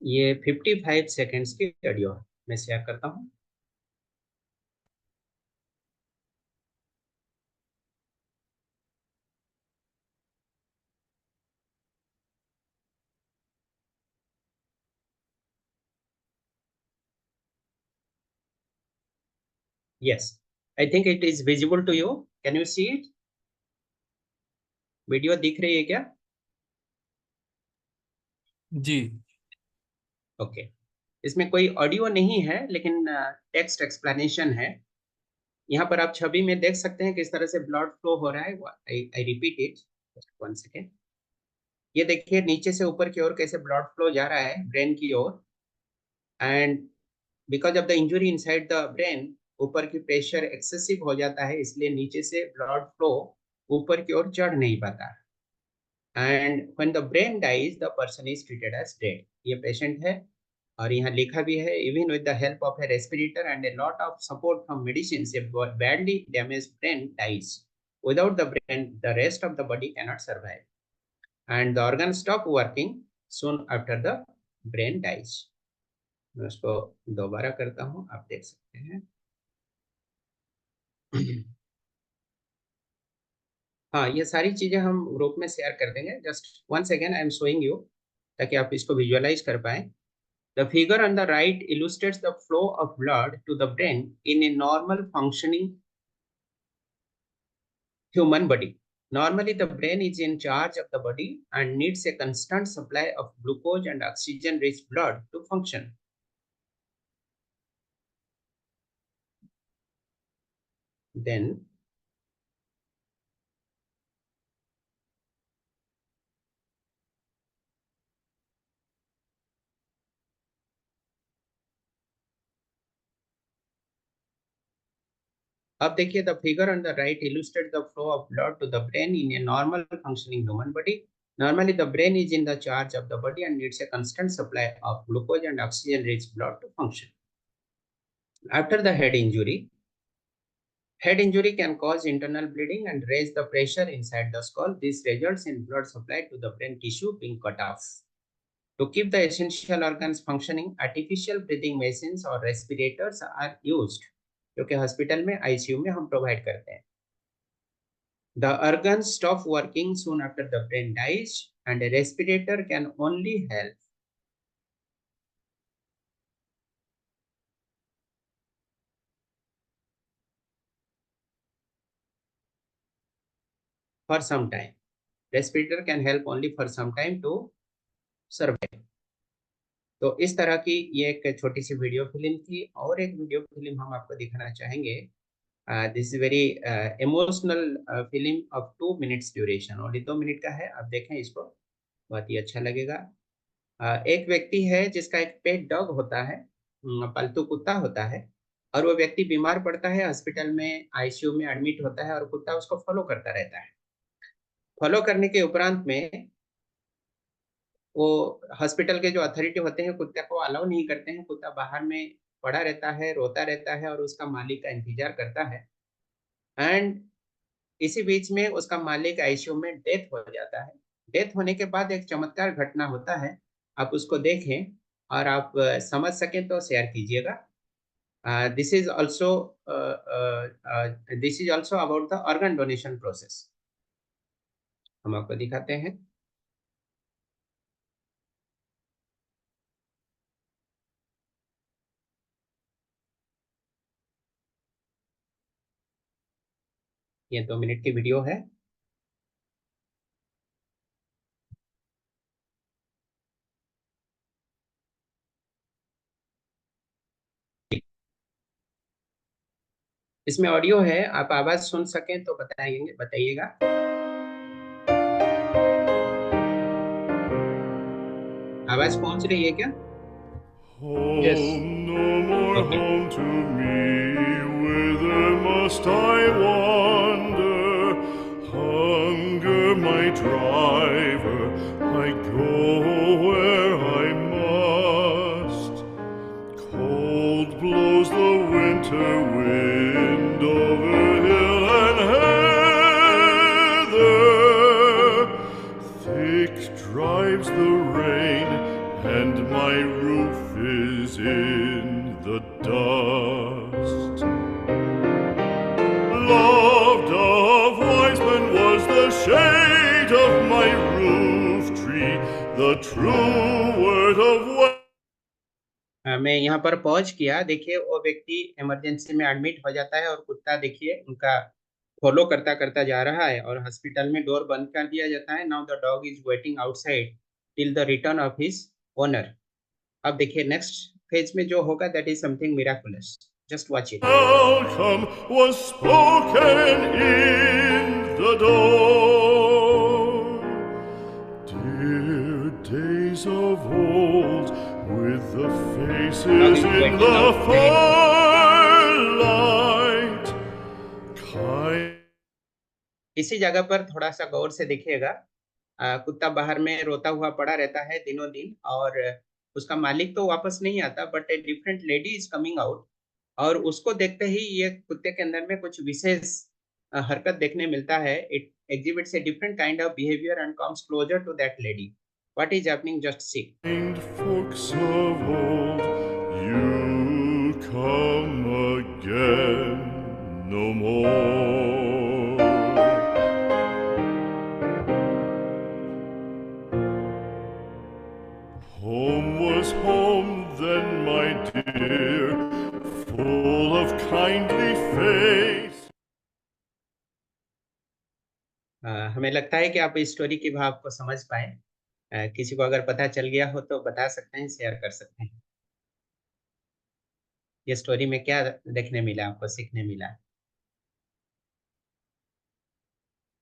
Speaker 2: ये 55 सेकेंड्स की ऑडियो मैं शेयर करता हूँ. Yes, I think it is visible to you. Can you see it? Video दिख रही है क्या?
Speaker 4: जी।
Speaker 2: ओके, इसमें कोई ऑडियो नहीं है लेकिन टेक्स्ट एक्सप्लेनेशन है। यहाँ पर आप छवि में देख सकते हैं किस तरह से ब्लड फ्लो हो रहा है। I repeat it, one second. ये देखिए नीचे से ऊपर की ओर कैसे ब्लड फ्लो जा रहा है ब्रेन की ओर, and because of the injury inside the brain ऊपर की प्रेशर एक्सेसिव हो जाता है, इसलिए नीचे से ब्लड फ्लो ऊपर की ओर चढ़ नहीं पाता। And when the brain dies the person is treated as dead. ये पेशेंट है और यहाँ लिखा भी है, even with the help of a respirator and a lot of support from medicine, a badly damaged brain dies. Without the brain the rest of the body cannot survive and the organs stop working soon after the brain dies. मैं उसको दोबारा करता हूँ, आप देख सकते हैं। हाँ, ये सारी चीजें हम ग्रुप में शेयर कर देंगे। Just one second, I am showing you ताकि आप इसको विजुअलाइज कर पाए। The figure on the right illustrates the flow of blood to the brain in a normal functioning human body. Normally, the brain is in charge of the body and needs a constant supply of glucose and oxygen-rich blood to function. Then, अब देखिए, the figure on the right illustrates the flow of blood to the brain in a normal functioning human body. Normally, the brain is in the charge of the body and needs a constant supply of glucose and oxygen-rich blood to function. After the head injury can cause internal bleeding and raise the pressure inside the skull. This results in blood supply to the brain tissue being cut off. To keep the essential organs functioning, artificial breathing machines or respirators are used, जो कि हॉस्पिटल में आईसीयू में हम प्रोवाइड करते हैं। The organs stop working soon after the brain dies, and a respirator can only help for some time. Respirator can help only for some time to survive. तो इस तरह की ये एक छोटी सी वीडियो फिल्म थी, और एक वीडियो फिल्म हम आपको दिखाना चाहेंगे। This is very emotional film of 2 minutes duration, only 2 minute का है। आप देखें इसको, बहुत ही अच्छा लगेगा। एक व्यक्ति है जिसका एक पेट डॉग होता है, पालतू कुत्ता होता है, और वो व्यक्ति बीमार पड़ता है, हॉस्पिटल में आईसीयू में एडमिट होता है, और कुत्ता उसको फॉलो करता रहता है। फॉलो करने के उपरांत में वो हॉस्पिटल के जो अथॉरिटी होते हैं कुत्ते को अलाउ नहीं करते हैं। कुत्ता बाहर में पड़ा रहता है, रोता रहता है और उसका मालिक का इंतजार करता है। एंड इसी बीच में उसका मालिक आईसीयू में डेथ हो जाता है। डेथ होने के बाद एक चमत्कार घटना होता है, आप उसको देखें और आप समझ सकें तो शेयर कीजिएगा। This is also about the organ donation process. हम आपको दिखाते हैं। ये 2 मिनट की वीडियो है। इसमें ऑडियो है, आप आवाज सुन सकें तो बताइएगा। आवाज पहुंच रही है क्या?
Speaker 4: Yes.
Speaker 5: No more
Speaker 2: Okay.
Speaker 5: home to me, whither must I wander? Hunger my driver, I go where I must. Cold blows the winter wind over hill and heather. Thick drives the rain, and my roof is in the dust. Loved of wise men was the shade of my roof tree, the true word of
Speaker 2: मैं यहाँ पर पॉज किया, देखिए वो व्यक्ति इमरजेंसी में एडमिट हो जाता है और कुत्ता देखिए उनका फॉलो करता करता जा रहा है और हॉस्पिटल में डोर बंद कर दिया जाता है। Now the dog is waiting outside till the return of his owner. अब देखिए नेक्स्ट फेज में जो होगा that is something miraculous, just watch it.
Speaker 5: Welcome was spoken in the door. Dear days of old, with the faces in the firelight, kind.
Speaker 2: इसी जगह पर थोड़ा सा गौर से देखिएगा, कुत्ता बाहर में रोता हुआ पड़ा रहता है दिनों दिन और उसका मालिक तो वापस नहीं आता, but a different lady is coming out और उसको देखते ही ये कुत्ते के अंदर में कुछ विशेष हरकत देखने मिलता है। It exhibits a different kind of behaviour and comes closer to that lady. What is happening, just see.
Speaker 5: Folks of old, you come again no more. Home was home then, my dear, full of kindly face.
Speaker 2: हमें लगता है कि आप इस स्टोरी के भाव को समझ पाए। किसी को अगर पता चल गया हो तो बता सकते हैं, शेयर कर सकते हैं। ये स्टोरी में क्या देखने मिला, आपको सीखने मिला?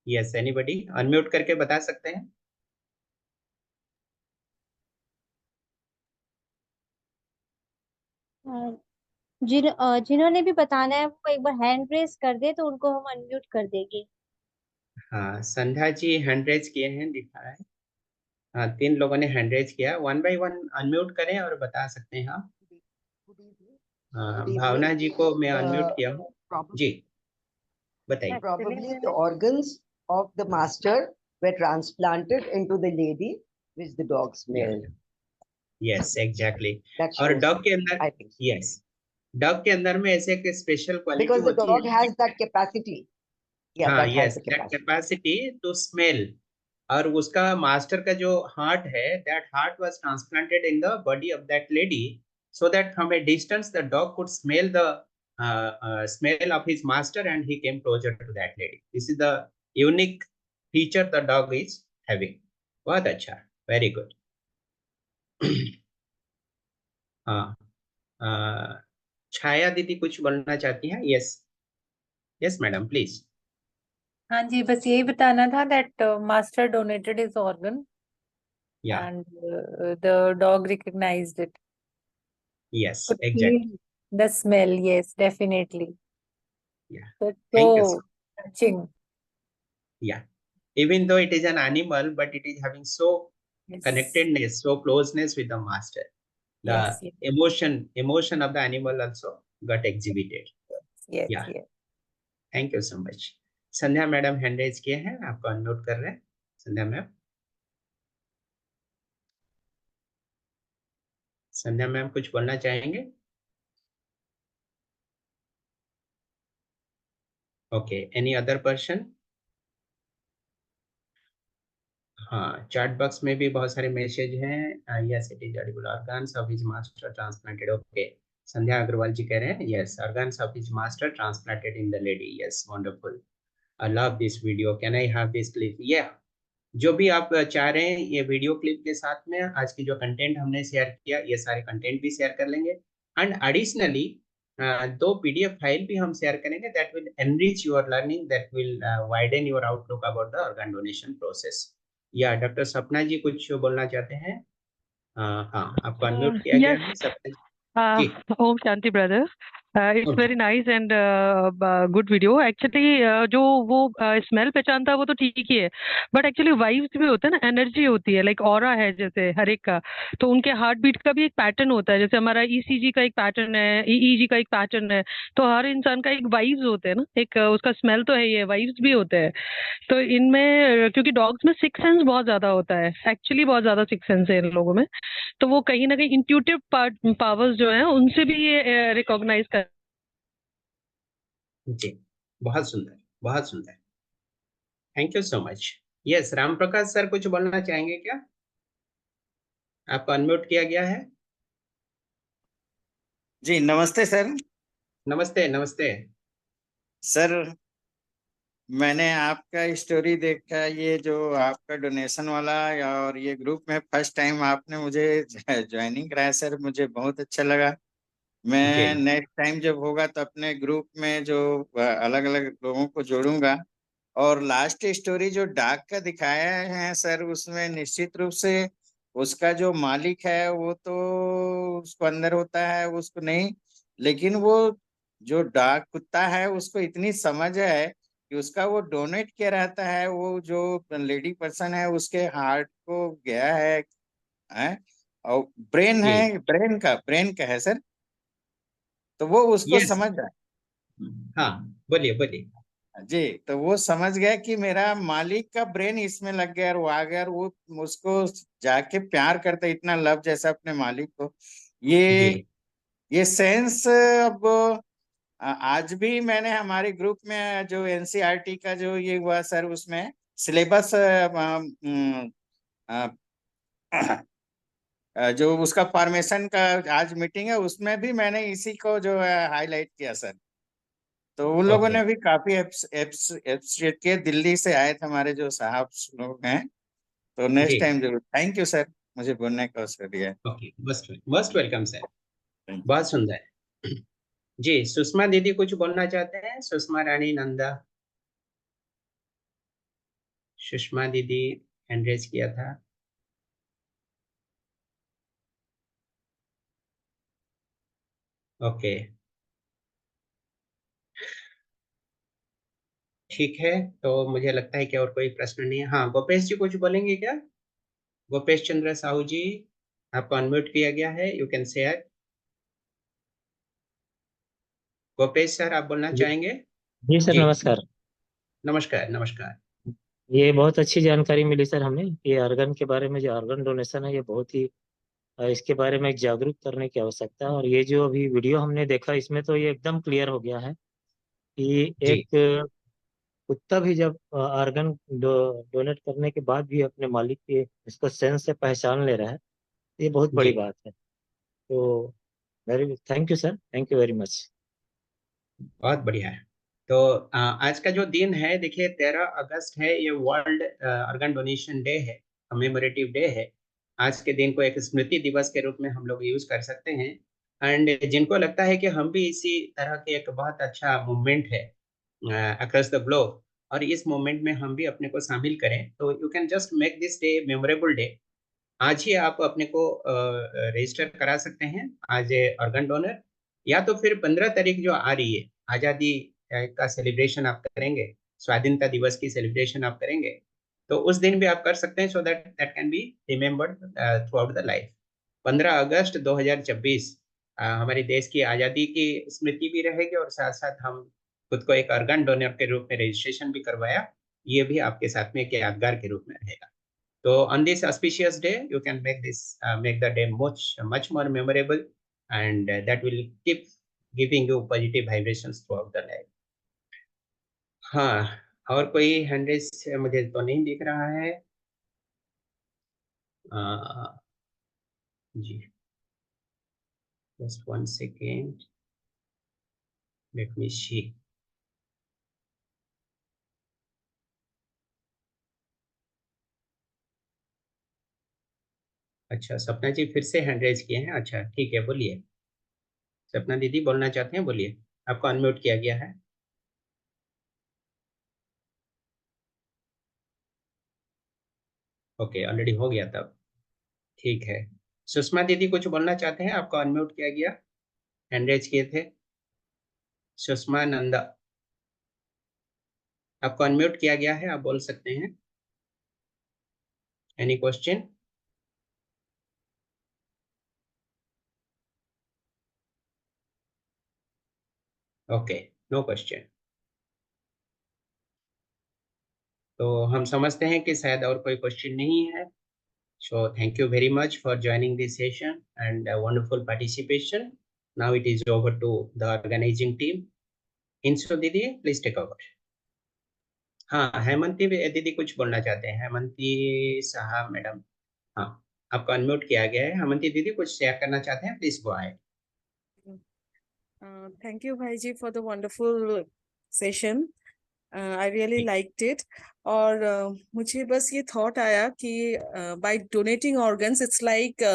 Speaker 2: यस, एनीबॉडी अनम्यूट करके बता सकते हैं?
Speaker 1: जिन्होंने भी बताना है वो एक बार हैंड रेस कर दे तो उनको हम अनम्यूट कर देंगे।
Speaker 2: हाँ, संध्या जी हैंड रेज किए हैं, दिखा रहा है। हाँ, 3 लोगों ने हैंड रेज किया। 1 बाय 1 अनम्यूट करें और बता सकते हैं आप। भावना जी को मैं अनम्यूट किया हूँ जी, बताइए।
Speaker 3: Probably the organs of the master were transplanted into the lady which the dog smelled.
Speaker 2: Yes, exactly.
Speaker 3: That
Speaker 2: और
Speaker 3: shows,
Speaker 2: डॉग के अंदर,
Speaker 3: I think.
Speaker 2: यस, डॉग के अंदर में ऐसे एक स्पेशल क्वालिटी
Speaker 3: Because the
Speaker 2: होती
Speaker 3: dog
Speaker 2: है।
Speaker 3: has that capacity. Yeah,
Speaker 2: हाँ,
Speaker 3: that has
Speaker 2: yes,
Speaker 3: the
Speaker 2: that
Speaker 3: capacity.
Speaker 2: Capacity to smell. और उसका मास्टर का जो हार्ट है, that heart was transplanted in the body of that lady so that from a distance the dog could smell the smell of his master and he came closer to that lady. This is the unique feature the dog is having. बहुत अच्छा, वेरी गुड। हाँ, छाया दीदी कुछ बोलना चाहती हैं? Yes, yes madam, please.
Speaker 6: हाँ जी, बस यही बताना था that master donated his organ
Speaker 2: या,
Speaker 6: and the dog recognized it.
Speaker 2: Yes,
Speaker 6: Could
Speaker 2: exact.
Speaker 6: feel the smell, yes, definitely.
Speaker 2: Yeah.
Speaker 6: So it's
Speaker 2: Thank you,
Speaker 6: so touching.
Speaker 2: Yeah, even though it is an animal, but it is having so
Speaker 6: Yes.
Speaker 2: connectedness, so closeness with the master. The
Speaker 6: Yes, yes,
Speaker 2: emotion of the animal also got exhibited.
Speaker 6: yes,
Speaker 2: Yeah.
Speaker 6: yes.
Speaker 2: Thank you so much. Sandhya madam hand raise किए हैं, आपको अनम्यूट कर रहे हैं। संध्या मैम, संध्या मैम कुछ बोलना चाहेंगे? Okay, any other person? हाँ, चैट बॉक्स में भी बहुत सारे मैसेज हैं। Yes, it is edible organs of his master transplanted. Okay, Sandhya Agarwal ji कह रहे हैं yes, organs of his master transplanted in the lady. Yes, wonderful, I love this video, can I have this clip? या जो भी आप चाह रहे हैं, ये वीडियो क्लिप के साथ में आज की जो कंटेंट हमने शेयर किया, ये सारे कंटेंट भी शेयर कर लेंगे। एंड एडिशनली 2 PDF फाइल भी हम शेयर करेंगे that will enrich your learning, that will widen your outlook about the organ donation process. या डॉक्टर सपना जी कुछ बोलना चाहते हैं? हाँ, आपको अनम्यूट किया गया है सपना जी।
Speaker 7: Om Shanti, brother. It's
Speaker 2: Okay.
Speaker 7: very nice and good video. Actually, जो वो स्मेल पहचानता है वो तो ठीक ही है, बट एक्चुअली वाइब्स भी होता है ना, एनर्जी होती है, लाइक ऑरा है जैसे हर एक का, तो उनके हार्ट बीट का भी एक पैटर्न होता है। जैसे हमारा ECG का एक पैटर्न है, EEG का एक पैटर्न है, तो हर इंसान का एक वाइब्स होते हैं ना, एक उसका स्मेल तो है ही है, वाइब्स भी होते हैं। तो इनमें क्योंकि डॉग्स में सिक्स सेंस बहुत ज्यादा होता है, एक्चुअली बहुत ज्यादा सिक्स सेंस है इन लोगों में, तो वो कहीं ना कहीं इंट्यूटिव पावर्स जो है उनसे भी ये रिकॉग्नाइज कर।
Speaker 2: जी, बहुत सुंदर, बहुत सुंदर, thank you so much. Yes, Ram Prakash sir कुछ बोलना चाहेंगे क्या? आपको अनम्यूट किया गया है।
Speaker 8: जी नमस्ते सर।
Speaker 2: नमस्ते नमस्ते।
Speaker 8: सर मैंने आपका स्टोरी देखा, ये जो आपका डोनेशन वाला, और ये ग्रुप में फर्स्ट टाइम आपने मुझे ज्वाइनिंग कराया सर, मुझे बहुत अच्छा लगा।
Speaker 2: जी
Speaker 8: मैं नेक्स्ट टाइम जब होगा तो अपने ग्रुप में जो अलग अलग लोगों को जोड़ूंगा। और लास्ट स्टोरी जो डाक का दिखाया है सर, उसमें निश्चित रूप से उसका जो मालिक है वो तो उसको अंदर होता है, उसको नहीं, लेकिन वो जो डाक कुत्ता है उसको इतनी समझ है कि उसका वो डोनेट किया रहता है, वो जो लेडी पर्सन है उसके हार्ट को गया है और ब्रेन
Speaker 2: जी।
Speaker 8: है, ब्रेन का है सर, तो वो उसको
Speaker 2: यस।
Speaker 8: समझ रहा
Speaker 2: हाँ, बोलिए बोलिए।
Speaker 8: है जी। तो वो समझ गया कि मेरा मालिक का ब्रेन इसमें लग गया, और वो आ गया, और वो उसको जाके प्यार करता है इतना लव जैसा अपने मालिक को।
Speaker 2: जी
Speaker 8: ये सेंस अब आज भी मैंने हमारे ग्रुप में जो एनसीईआरटी का जो ये हुआ सर, उसमें सिलेबस जो उसका फॉर्मेशन का आज मीटिंग है, उसमें भी मैंने इसी को जो है हाईलाइट किया सर। तो उन लोगों
Speaker 2: ओके
Speaker 8: ने भी काफी एप्रिशिएट किया, दिल्ली से आए थे हमारे जो साहब लोग हैं। तो
Speaker 2: जी।
Speaker 8: नेक्स्ट टाइम जरूर, थैंक यू सर, मुझे बोलने का अवसर दिया।
Speaker 2: Okay, most most welcome sir.
Speaker 8: Thank
Speaker 2: बहुत सुंदर। जी, सुषमा दीदी कुछ बोलना चाहते हैं? सुषमा रानी नंदा, सुषमा दीदी हैंड रेज किया था। ओके, ठीक है। तो मुझे लगता है कि और कोई प्रश्न नहीं है। हाँ, गोपेश जी कुछ बोलेंगे क्या? गोपेश चंद्र साहू जी, आपको अनम्यूट किया गया है, you can share. Gopesh sir, आप बोलना
Speaker 9: जी
Speaker 2: चाहेंगे?
Speaker 9: जी सर,
Speaker 2: जी,
Speaker 9: नमस्कार।
Speaker 2: नमस्कार नमस्कार।
Speaker 9: ये बहुत अच्छी जानकारी मिली सर हमें, ये ऑर्गन के बारे में, जो ऑर्गन डोनेशन है ये बहुत ही इसके बारे में जागरूक करने की आवश्यकता है। और ये जो अभी वीडियो हमने देखा इसमें तो ये एकदम क्लियर हो गया है कि
Speaker 2: जी
Speaker 9: एक कुत्ता भी जब ऑर्गन डोनेट करने के बाद भी अपने मालिक के इसको सेंस से पहचान ले रहा है, ये बहुत
Speaker 2: जी,
Speaker 9: बड़ी बात है। तो very thank you sir, thank you very much.
Speaker 2: बहुत बढ़िया है। तो आज का जो दिन है, देखिए 13 अगस्त है, ये वर्ल्ड ऑर्गन डोनेशन डे है, कमेमोरेटिव डे है। आज के दिन को एक स्मृति दिवस के रूप में हम लोग यूज कर सकते हैं। एंड जिनको लगता है कि हम भी इसी तरह के एक बहुत अच्छा मूवमेंट है अक्रॉस द ग्लोब, और इस मूवमेंट में हम भी अपने को शामिल करें, तो you can just make this day memorable day. आज ही आप अपने को रजिस्टर करा सकते हैं आज ऑर्गन डोनर, या तो फिर 15 तारीख जो आ रही है, आज़ादी का सेलिब्रेशन आप करेंगे, स्वाधीनता दिवस की सेलिब्रेशन आप करेंगे, तो उस दिन भी आप कर सकते हैं, so that that can be remembered through out the life. 15 अगस्त 2026 हमारे देश की आज़ादी की स्मृति भी रहेगी, और साथ साथ हम खुद को एक ऑर्गन डोनर के रूप में रजिस्ट्रेशन भी करवाया, ये भी आपके साथ में एक यादगार के रूप में रहेगा। So on this auspicious day, you can make the day much more memorable, and that will keep giving you positive vibrations throughout the life. हाँ, और कोई हैंडरेज मुझे तो नहीं दिख रहा है। जी, just 1 second, let me see. अच्छा, सपना जी फिर से हैंडरेज किए हैं, अच्छा ठीक है, बोलिए। सपना दीदी बोलना चाहते हैं, बोलिए, आपको अनम्यूट किया गया है। ओके, ऑलरेडी हो गया तब, ठीक है। सुषमा दीदी कुछ बोलना चाहते हैं, आपको अनम्यूट किया गया, हैंडरेज किए थे। सुषमा नंदा, आपको अनम्यूट किया गया है, आप बोल सकते हैं। Any question? Okay, no question. तो हम समझते हैं कि शायद और कोई क्वेश्चन नहीं है। So thank you very much for joining this session and wonderful participation. Now it is over to the organising team. इंसो दीदी प्लीज टेक ओवर। हाँ, हेमंती दीदी कुछ बोलना चाहते हैं, हेमंती साहब मैडम। हाँ, आपको अनम्यूट किया गया है, हेमंती दीदी कुछ शेयर करना चाहते हैं, please go ahead.
Speaker 10: Thank you, Bhaiji, for the wonderful session. I really liked it. और मुझे बस ये thought आया कि by donating organs, it's like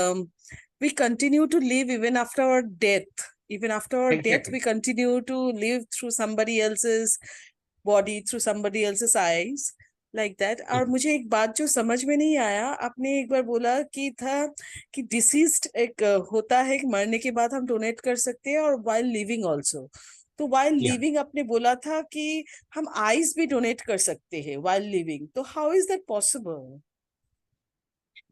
Speaker 10: we continue to live even after our death. Even after our death, we continue to live through somebody else's body, through somebody else's eyes, like that. और मुझे एक बात जो समझ में नहीं आया, आपने एक बार बोला कि था कि डिसीज्ड एक होता है कि मरने के बाद हम डोनेट कर सकते हैं, और while living also. तो while living आपने बोला था कि हम आईज भी डोनेट कर सकते हैं while living. तो how is that possible?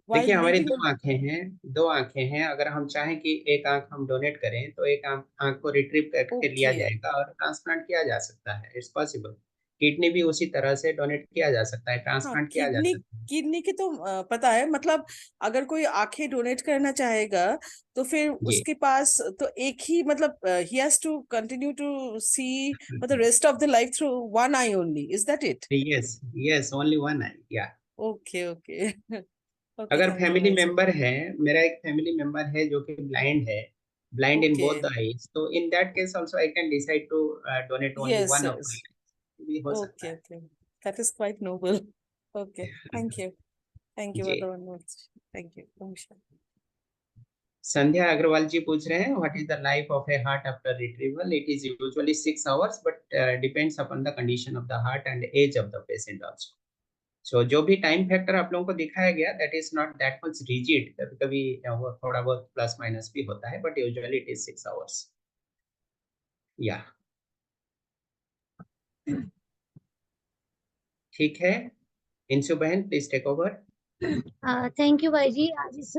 Speaker 2: देखिए, हमारी दो आंखें हैं। अगर हम चाहें कि एक आंख हम डोनेट करें तो एक आंख को रिट्रीव करके लिया जाएगा और ट्रांसप्लांट किया जा सकता है। It's possible. किडनी भी उसी तरह से डोनेट किया जा सकता है, ट्रांसप्लांट किया जा सकता है।
Speaker 10: किडनी की तो पता है, मतलब अगर कोई आंखें डोनेट करना चाहेगा तो फिर उसके पास तो एक ही, मतलब he has to continue to see for the rest of the life through one eye only. Is that it?
Speaker 2: Yes, only one eye. Yeah.
Speaker 10: Okay.
Speaker 2: अगर फैमिली मेंबर है, मेरा एक फैमिली मेंबर है जो कि ब्लाइंड है, blind in both the eyes, so in that case also I can decide to donate only one of my eyes. भी हो सकता है।
Speaker 10: Okay. That is quite noble. Okay. Thank you for the one. Thank you. Namaskar.
Speaker 2: संध्या अग्रवाल जी पूछ रहे हैं, what is the life of a heart after retrieval? It is usually 6 hours, but depends upon the condition of the heart and age of the patient also. So जो भी टाइम फैक्टर आप लोगों को दिखाया गया, that is not that much rigid. कभी कभी वो थोड़ा बहुत प्लस माइनस भी होता है, but usually it is 6 hours. या ठीक है, इंसु बहन please take over.
Speaker 1: Thank you भाई जी आज इस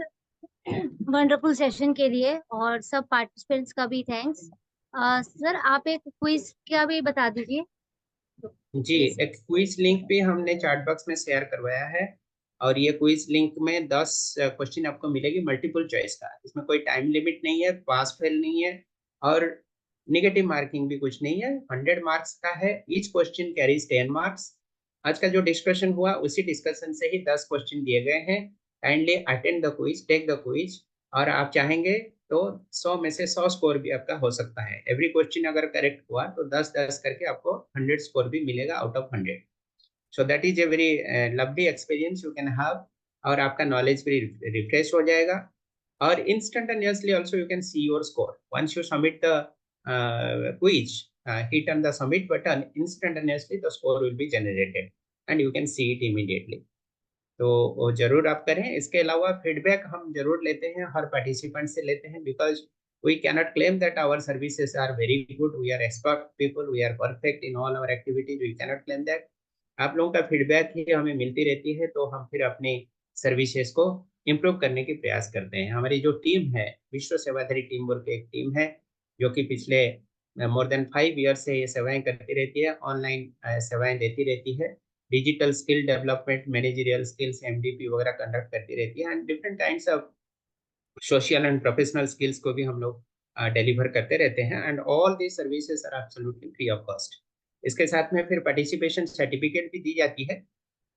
Speaker 1: वंडरफुल सेशन के लिए, और सब पार्टिसिपेंट्स का भी थैंक्स। सर आप एक क्विज का भी बता दीजिए।
Speaker 2: जी, एक क्विज लिंक भी हमने चैट बॉक्स में शेयर करवाया है, और ये क्विज लिंक में 10 क्वेश्चन आपको मिलेगी मल्टीपल चॉइस का। इसमें कोई टाइम लिमिट नहीं है, पास फेल नहीं है, और नेगेटिव मार्किंग भी कुछ नहीं है। 100 मार्क्स का है। Each question carries 10 marks. आज का जो डिस्कशन हुआ उसी डिस्कशन से ही 10 क्वेश्चन दिए गए हैं। Kindly attend the quiz, take the quiz, और आप चाहेंगे तो 100 में से 100 स्कोर भी आपका हो सकता है। एवरी क्वेश्चन अगर करेक्ट हुआ तो 10-10 करके आपको 100 स्कोर भी मिलेगा out of 100। So that is a very lovely experience you can have, और आपका नॉलेज भी रिफ्रेश हो जाएगा। और instantaneously also you can see your score once you submit the quiz. hit on the submit button, instantaneously the score will be generated and you can see it immediately. तो वो जरूर आप करें। इसके अलावा फीडबैक हम जरूर लेते हैं, हर पार्टिसिपेंट से लेते हैं, because we cannot claim that our services are very good, we are expert people, we are perfect in all our activities, we cannot claim that. आप लोगों का फीडबैक ही हमें मिलती रहती है, तो हम फिर अपनी सर्विसेज को इम्प्रूव करने की प्रयास करते हैं। हमारी जो टीम है, विश्व सेवाधारी टीम बोल के एक टीम है, जो कि पिछले मोर देन 5 years से ये सेवाएं करती रहती है, ऑनलाइन सेवाएं देती रहती है, digital skill development, managerial skills, MDP वगैरह कंडक्ट करती रहती है, and different kinds of social and professional skills को भी हम लोग डिलीवर करते रहते हैं, and all the services are absolutely free of cost. इसके साथ में फिर पार्टिसिपेशन सर्टिफिकेट भी दी जाती है।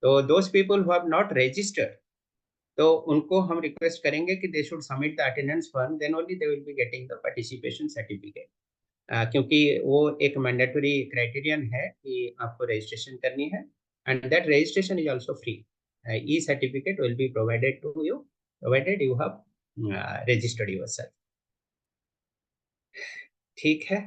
Speaker 2: तो those people who have not registered, तो उनको हम रिक्वेस्ट करेंगे कि they should submit the attendance form, then only they will be getting the participation certificate. क्योंकि वो एक मैंडेटरी क्राइटेरियन है कि आपको रजिस्ट्रेशन करनी है, and that registration is also free. E-certificate will be provided to you, provided you have registered yourself. ठीक है।